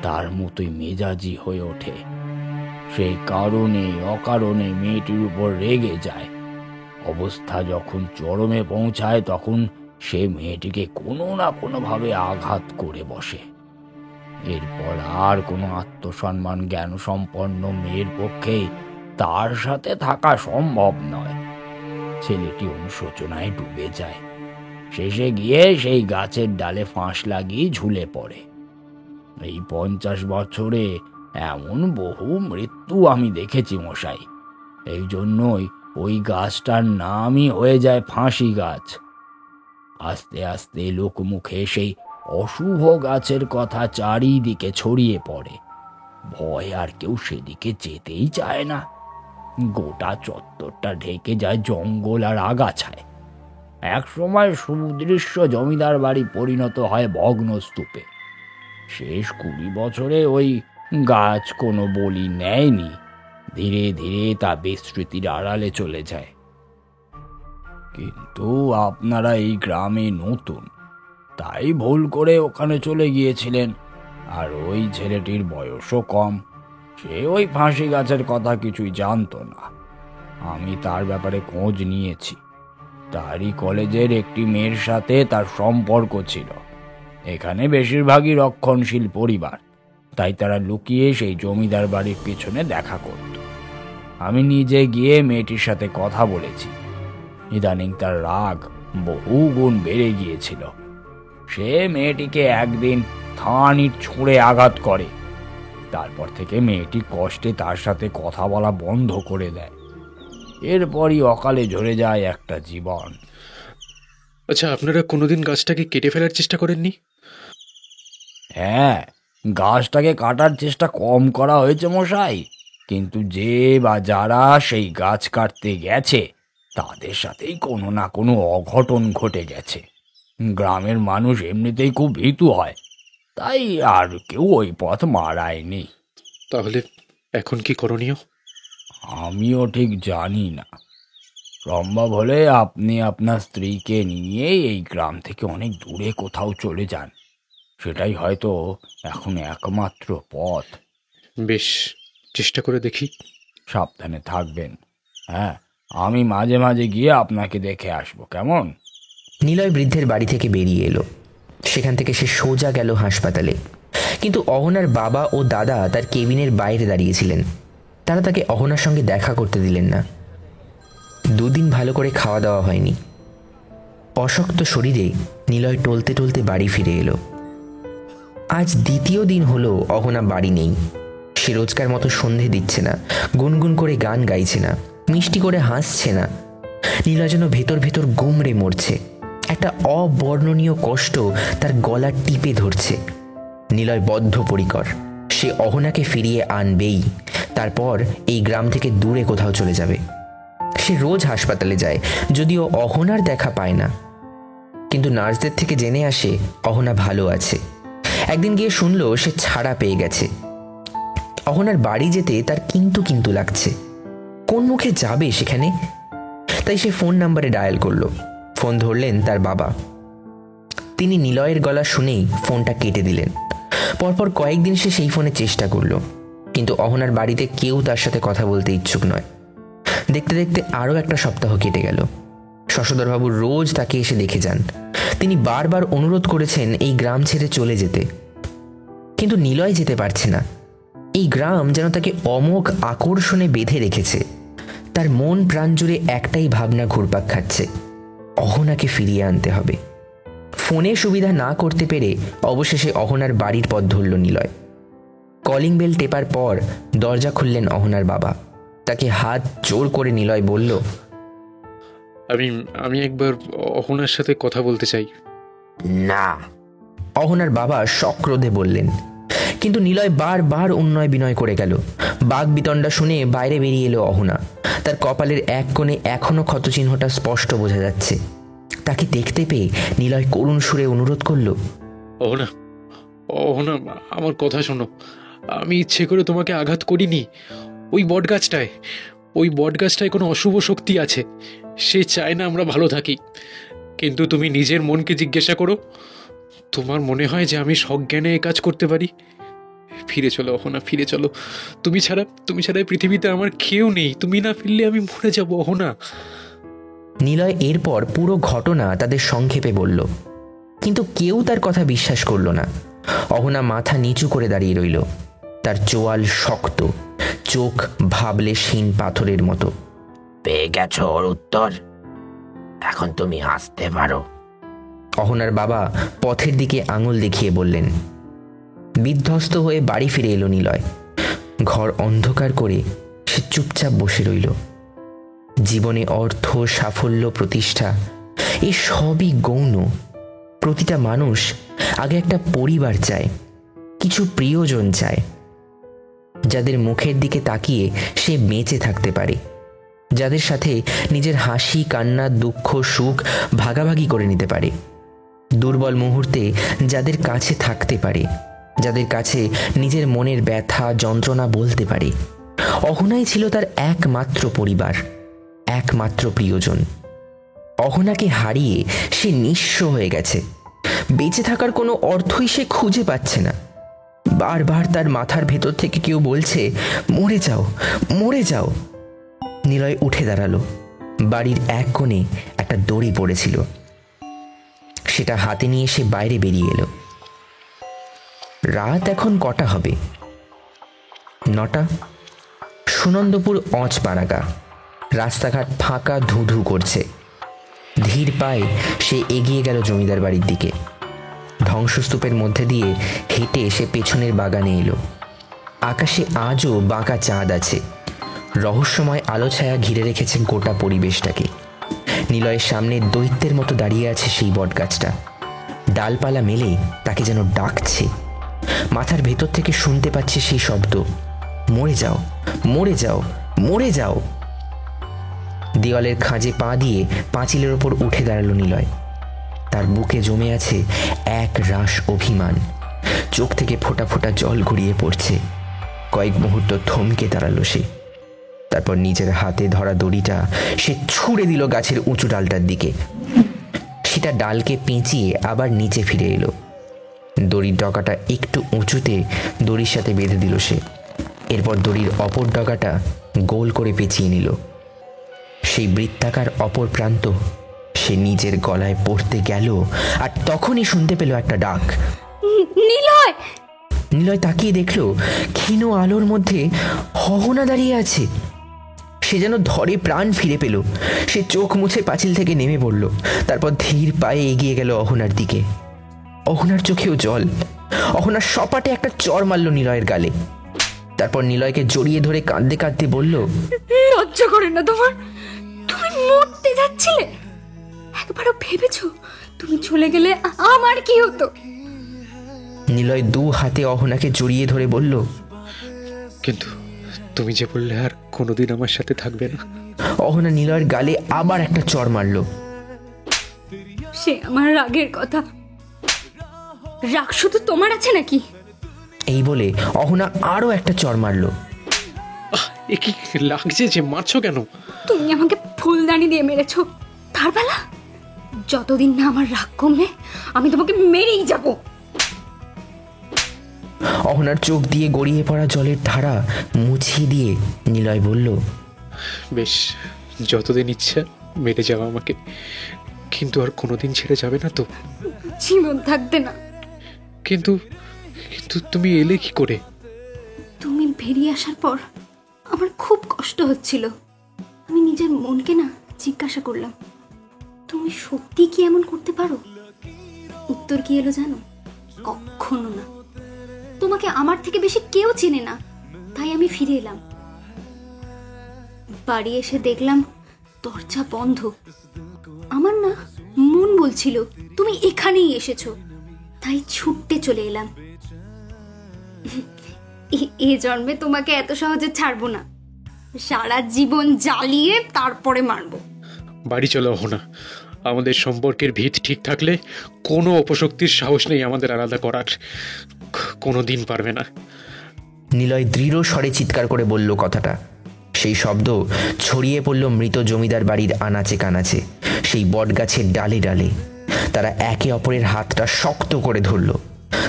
তার মতোই মেজাজি হয়ে ওঠে। সেই কারণে অকারণে মেয়েটির উপর রেগে যায়। অবস্থা যখন চরমে পৌঁছায় তখন সে মেয়েটিকে কোনো না কোনোভাবে আঘাত করে বসে। এরপর আর কোনো আত্মসম্মান জ্ঞান সম্পন্ন মেয়ের পক্ষে তার সাথে থাকা সম্ভব নয়। ছেলেটি অনুশোচনায় ডুবে যায়। শেষে গিয়ে সেই গাছের ডালে ফাঁস লাগিয়ে ঝুলে পড়ে। এই 50 বছরে এমন বহু মৃত্যু আমি দেখেছি মশাই। এই জন্যই ওই গাছটার নামই হয়ে যায় ফাঁসি গাছ। আস্তে আস্তে লোকমুখে সেই অশুভ গাছের কথা চারিদিকে ছড়িয়ে পড়ে। ভয় আর কেউ সেদিকে যেতেই চায় না। গোটা চত্বরটা ঢেকে যায় জঙ্গল আর আগাছায়। একসময় সুদৃশ্য জমিদার বাড়ি পরিণত হয় ভগ্নস্তূপে। শেষ 20 বছরে ওই গাছ কোনো বলি নেয়নি। ধীরে ধীরে তা বিস্মৃতির আড়ালে চলে যায়। কিন্তু আপনারা এই গ্রামে নতুন, তাই ভুল করে ওখানে চলে গিয়েছিলেন। আর ওই ছেলেটির বয়সও কম। সে ওই ফাঁসি গাছের কথা কিছুই জানতো না। আমি তার ব্যাপারে খোঁজ নিয়েছি। তারই কলেজের একটি মেয়ের সাথে তার সম্পর্ক ছিল। এখানে বেশিরভাগই রক্ষণশীল পরিবার, তাই তারা লুকিয়ে সেই জমিদার বাড়ির পিছনে দেখা করত। আমি নিজে গিয়ে মেয়েটির সাথে কথা বলেছি। ইদানিং তার রাগ বহু গুণ বেড়ে গিয়েছিল। সে মেয়েটিকে একদিন থানির ছুঁড়ে আঘাত করে। তারপর থেকে মেয়েটি কষ্টে তার সাথে কথা বলা বন্ধ করে দেয়। এরপরই অকালে ঝরে যায় একটা জীবন। আচ্ছা, আপনারা কোনোদিন গাছটাকে কেটে ফেলার চেষ্টা করেননি? হ্যাঁ, গাছটাকে কাটার চেষ্টা কম করা হয়েছে মশাই, কিন্তু যে বা যারা সেই গাছ কাটতে গেছে তাদের সাথেই কোনো না কোনো অঘটন ঘটে গেছে। গ্রামের মানুষ এমনিতেই খুব ভীতু হয়, তাই আর কেউ ওই পথ মারায়নি। তাহলে এখন কি করণীয়? আমিও ঠিক জানি না। সম্ভব হলে আপনি আপনার স্ত্রীকে নিয়ে এই গ্রাম থেকে অনেক দূরে কোথাও চলে যান। সেটাই হয়তো এখন একমাত্র পথ। বেশ, চেষ্টা করে দেখি। সাবধানে থাকবেন। হ্যাঁ, আমি মাঝে মাঝে গিয়ে আপনাকে দেখে আসবো, কেমন? নিলয় বৃদ্ধের বাড়ি থেকে বেরিয়ে এলো। সেখান থেকে সে সোজা গেল হাসপাতালে। কিন্তু অহনার বাবা ও দাদা তার কেবিনের বাইরে দাঁড়িয়েছিলেন। তারা তাকে অহনার সঙ্গে দেখা করতে দিলেন না। দুদিন ভালো করে খাওয়া দাওয়া হয়নি। অশক্ত শরীরে নিলয় টলতে টলতে বাড়ি ফিরে এলো। আজ দ্বিতীয় দিন হলো অহনা বাড়ি নেই। সে রোজকার মতো সন্ধে দিচ্ছে না, গুনগুন করে গান গাইছে না, মিষ্টি করে হাসছে না। নীলা যেন ভেতর ভেতর গুমড়ে মরছে। একটা অবর্ণনীয় কষ্ট তার গলা টিপে ধরছে। নিলয় বদ্ধপরিকর, সে অহনাকে ফিরিয়ে আনবেই। তারপর এই গ্রাম থেকে দূরে কোথাও চলে যাবে। সে রোজ হাসপাতালে যায়, যদিও অহনার দেখা পায় না। কিন্তু নার্সদের থেকে জেনে আসে অহনা ভালো আছে। একদিন গিয়ে শুনলো সে ছাড়া পেয়ে গেছে। অহনার বাড়ি যেতে তার কিন্তু কিন্তু লাগছে। কোন মুখে যাবে সেখানে? তাই সে ফোন নাম্বারে ডায়াল করলো। ফোন ধরলেন তার বাবা। তিনি নিলয়ের গলা শুনেই ফোনটা কেটে দিলেন। পরপর কয়েকদিন সে সেই ফোনে চেষ্টা করলো, কিন্তু অহনার বাড়িতে কেউ তার সাথে কথা বলতে ইচ্ছুক নয়। দেখতে দেখতে আরও একটা সপ্তাহ কেটে গেল। শশধরবাবু রোজ তাকে এসে দেখে যান। তিনি বারবার অনুরোধ করেছেন এই গ্রাম ছেড়ে চলে যেতে, কিন্তু নিলয় যেতে পারছে না। এই গ্রাম যেন তাকে অমোঘ আকর্ষণে বেঁধে রেখেছে। তার মন প্রাণ জুড়ে একটাই ভাবনা ঘুরপাক খাচ্ছে, অহনাকে ফিরিয়ে আনতে হবে। ফোনে সুবিধা না করতে পেরে অবশেষে অহনার বাড়ির পথ ধরল নিলয়। কলিং বেল টেপার পর দরজা খুললেন অহনার বাবা। তাকে হাত জোর করে নিলয় বলল, আমি একবার অহনার সাথে কথা বলতে চাই। না। অহনার বাবা সক্রোধে বললেন। কিন্তু নিলয় বারবার উন্নয় বিনয় করে গেল। বাঘ বিতণ্ডা শুনে বাইরে বেরিয়ে এলো অহনা। তার কপালের এক কোণে এখনো ক্ষতচিহ্নটা স্পষ্ট বোঝা যাচ্ছে। তাকে দেখতে পেয়ে নিলয় করুণ সুরে অনুরোধ করল, অহনা, অহনা, আমার কথা শোনো। আমি ইচ্ছে করে তোমাকে আঘাত করিনি। ওই বটগাছটায় কোনো অশুভ শক্তি আছে। সে চায় না আমরা ভালো থাকি। কিন্তু তুমি নিজের মনকে জিজ্ঞাসা করো, তোমার মনে হয় যে আমি সজ্ঞানে এ কাজ করতে পারি? ফিরে চলো অহনা, ফিরে চলো। তুমি ছাড়া এই পৃথিবীতে আমার কেউ নেই। তুমি না ফিরলে আমি মরে যাব অহনা। নিলয় এরপর পুরো ঘটনা তাদের সংক্ষেপে বলল, কিন্তু কেউ তার কথা বিশ্বাস করল না। অহনা মাথা নিচু করে দাঁড়িয়ে রইল। তার চোয়াল শক্ত, চোখ ভাবলে শিন পাথরের মতো। পেয়ে গেছো ওর উত্তর, এখন তুমি আসতে পারো। অহনার বাবা পথের দিকে আঙুল দেখিয়ে বললেন। বিধ্বস্ত হয়ে বাড়ি ফিরে এলো নিলয়। ঘর অন্ধকার করে সে চুপচাপ বসে রইল। জীবনে অর্থ, সাফল্য, প্রতিষ্ঠা এ সবই গৌণ। প্রতিটা মানুষ আগে একটা পরিবার চায়, কিছু প্রিয়জন চায়, যাদের মুখের দিকে তাকিয়ে সে বেঁচে থাকতে পারে, যাদের সাথে নিজের হাসি, কান্না, দুঃখ, সুখ ভাগাভাগি করে নিতে পারে। দুর্বল মুহূর্তে যাদের কাছে থাকতে পারে, যাদের কাছে নিজের মনের ব্যথা, যন্ত্রণা বলতে পারে। অহনাই ছিল তার একমাত্র পরিবার, একমাত্র প্রিয়জন। অহনাকে হারিয়ে সে নিঃস্ব হয়ে গেছে। বেঁচে থাকার কোনো অর্থই সে খুঁজে পাচ্ছে না। বারবার তার মাথার ভেতর থেকে কেউ বলছে, মরে যাও, মরে যাও। নিলয় উঠে দাঁড়ালো। বাড়ির এক কোণে একটা দড়ি পড়েছিল। সেটা হাতে নিয়ে সে বাইরে বেরিয়ে এলো। রাত এখন কটা হবে? 9টা। সুনন্দপুর অঁচপাড়াগা। রাস্তাঘাট ফাঁকা, ধুধু করছে। ধীর পায়ে সে এগিয়ে গেল জমিদার বাড়ির দিকে। ধ্বংসস্তূপের মধ্যে দিয়ে হেঁটে সে পেছনের বাগানে এলো। আকাশে আজও বাঁকা চাঁদ আছে। রহস্যময় আলো ছায়া ঘিরে রেখেছে গোটা পরিবেশটাকে। নিলয়ের সামনে দৈত্যের মতো দাঁড়িয়ে আছে সেই বটগাছটা। ডালপালা মেলে তাকে যেন ডাকছে। মাথার ভেতর থেকে শুনতে পাচ্ছে সেই শব্দ, মরে যাও, মরে যাও, মরে যাও। দেওয়ালের খাঁজে পা দিয়ে পাঁচিলের ওপর উঠে দাঁড়ালো নিলয়। তার বুকে জমে আছে এক রাশ অভিমান। চোখ থেকে ফোঁটা ফোঁটা জল গড়িয়ে পড়ছে। কয়েক মুহূর্ত থমকে দাঁড়ালো সে। তারপর নিজের হাতে ধরা দড়িটা সে ছুঁড়ে দিল গাছের উঁচু ডালটার দিকে। সেটা ডালকে পেঁচিয়ে আবার নিচে ফিরে এলো। দড়ির ডগাটা একটু উঁচুতে দড়ির সাথে বেঁধে দিল সে। এরপর দড়ির অপর ডগাটা গোল করে পেঁচিয়ে নিল। সেই বৃত্তাকার অপর প্রান্ত সে নিজের গলায় পড়তে গেল, আর তখনই শুনতে পেল একটা ডাক। নিলয়! নিলয় তাকিয়ে দেখল ক্ষীণ আলোর মধ্যে অহনা দাঁড়িয়ে আছে। সে যেন ধরে প্রাণ ফিরে পেল। সে চোখ মুছে পাঁচিল থেকে নেমে পড়ল, তারপর ধীর পায়ে এগিয়ে গেল অহনার দিকে। অহনার চোখেও জল। অহনা সপাটে একটা চড় মারল নিলয়ের গালে। তারপর নিলয়কে জড়িয়ে ধরে কাঁদতে কাঁদতে বলল, লজ্জা করে না তোমার? তুমি মরতে যাচ্ছিলে, একবারও ভেবেছো তুমি চলে গেলে আমার কি হতো? নিলয় দু হাতে অহনাকে জড়িয়ে ধরে বলল, কিন্তু তুমি যে বললে আর কোনোদিন আমার সাথে থাকবে না। অহনা নিলয়ের গালে আবার একটা চড় মারল। সে আমার রাগের কথা, রাগ শুধু তোমার আছে নাকি? এই বলে অহনা আরো একটা চড় মারল। এ কি লাগছে যে, মারছো কেন? তুমি আমাকে ফুলদানি দিয়ে মেরেছো, তার বেলা যতদিন না আমার রাগ কমবে আমি তোমাকে মেরেই যাব। অহনার চোখ দিয়ে গড়িয়ে পড়া জলের ধারা মুছিয়ে দিয়ে নিলয় বলল, বেশ, যতদিন ইচ্ছা মেরে যাও আমাকে, কিন্তু আর কোনোদিন ছেড়ে যাবে না তো? জীবন থাকতে না। কিন্তু কিন্তু তুমি এলে কি করে? তুমি বেরিয়ে আসার পর আমার খুব কষ্ট হচ্ছিল। আমি নিজের মনকে না জিজ্ঞাসা করলাম, তুমি সত্যি কি এমন করতে পারো? উত্তর কি এলো জানো? কখনো না। তোমাকে আমার থেকে বেশি কেউ চেনে না, তাই আমি ফিরে এলাম। বাড়ি এসে দেখলাম দরজা বন্ধ। আমার না মন বলছিল তুমি এখানেই এসেছো, তাই ছুটতে চলে এলাম। এ জন্মে তোমাকে এত সহজে ছাড়বো না, সারা জীবন জ্বালিয়ে তারপরে মারবো। বাড়ি চলো অহনা। আমাদের সম্পর্কের ভিত ঠিক থাকলে কোনো অপশক্তির সাহস নেই আমাদের আলাদা করার। কোনো দিন পারবে না। নিলয় দৃঢ় স্বরে চিৎকার করে বলল কথাটা। সেই শব্দ ছড়িয়ে পড়ল মৃত জমিদার বাড়ির আনাচে কানাচে, সেই বটগাছের ডালে ডালে। তারা একে অপরের হাতটা শক্ত করে ধরল।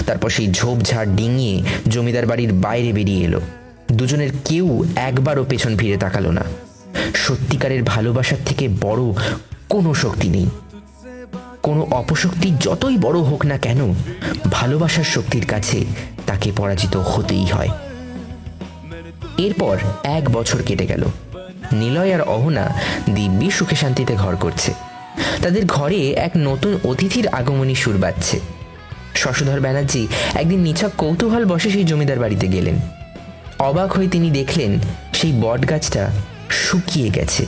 তারপর সেই ঝোপঝাড় ডিঙিয়ে জমিদার বাড়ির বাইরে বেরিয়ে এলো। দুজনের কেউ একবারও পেছন ফিরে তাকালো না। সত্যিকারের ভালোবাসার থেকে বড় কোনো শক্তি নেই। কোনো অপশক্তি যতই বড় হোক না কেন, ভালোবাসার শক্তির কাছে তাকে পরাজিত হতেই হয়। এরপর 1 বছর কেটে গেল। নিলয় আর অহনা দিব্যি সুখে শান্তিতে ঘর করছে। তাদের ঘরে এক নতুন অতিথির আগমনী সুর বাজছে। শশধর ব্যানার্জি একদিন নিছক কৌতূহল বসে সেই জমিদার বাড়িতে গেলেন। অবাক হয়ে তিনি দেখলেন সেই বট গাছটা শুকিয়ে গেছে,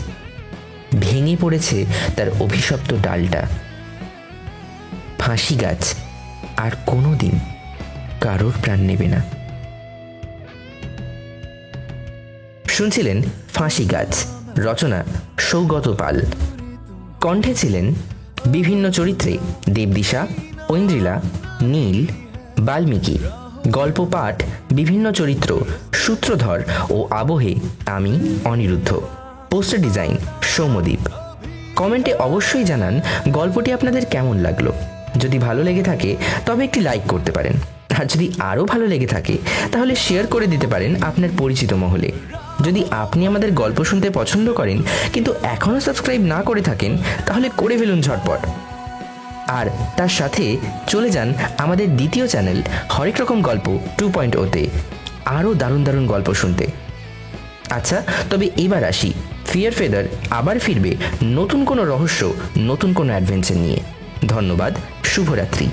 ভেঙে পড়েছে তার অভিশপ্ত ডালটা। ফাঁসি গাছ আর কোনোদিন কারোর প্রাণ নেবে না। শুনছিলেন ফাঁসি গাছ, রচনা সৌগত পাল। কণ্ঠে ছিলেন বিভিন্ন চরিত্রে দেবদিশা, ঐন্দ্রিলা, নীল, বাল্মীকি। গল্প পাঠ বিভিন্ন চরিত্র সূত্রধর ও আবহে আমি অনিরুদ্ধ। Poster design Soumyadip. কমেন্টে অবশ্যই জানান গল্পটি আপনাদের কেমন লাগলো। যদি ভালো লেগে থাকে তবে একটি লাইক করতে পারেন, আর যদি আরও ভালো লেগে থাকে তাহলে শেয়ার করে দিতে পারেন আপনার পরিচিত মহলে। যদি আপনি আমাদের গল্প শুনতে পছন্দ করেন কিন্তু এখনও সাবস্ক্রাইব না করে থাকেন তাহলে করে ফেলুন ঝটপট। আর তার সাথে চলে যান আমাদের দ্বিতীয় চ্যানেল হরেক রকম গল্প 2.0-তে আরও দারুণ দারুণ গল্প শুনতে। আচ্ছা, তবে এবার আসি। ফিয়ার ফেদার আবার ফিরবে নতুন কোনো রহস্য, নতুন কোনো অ্যাডভেঞ্চার নিয়ে। ধন্যবাদ, শুভরাত্রি।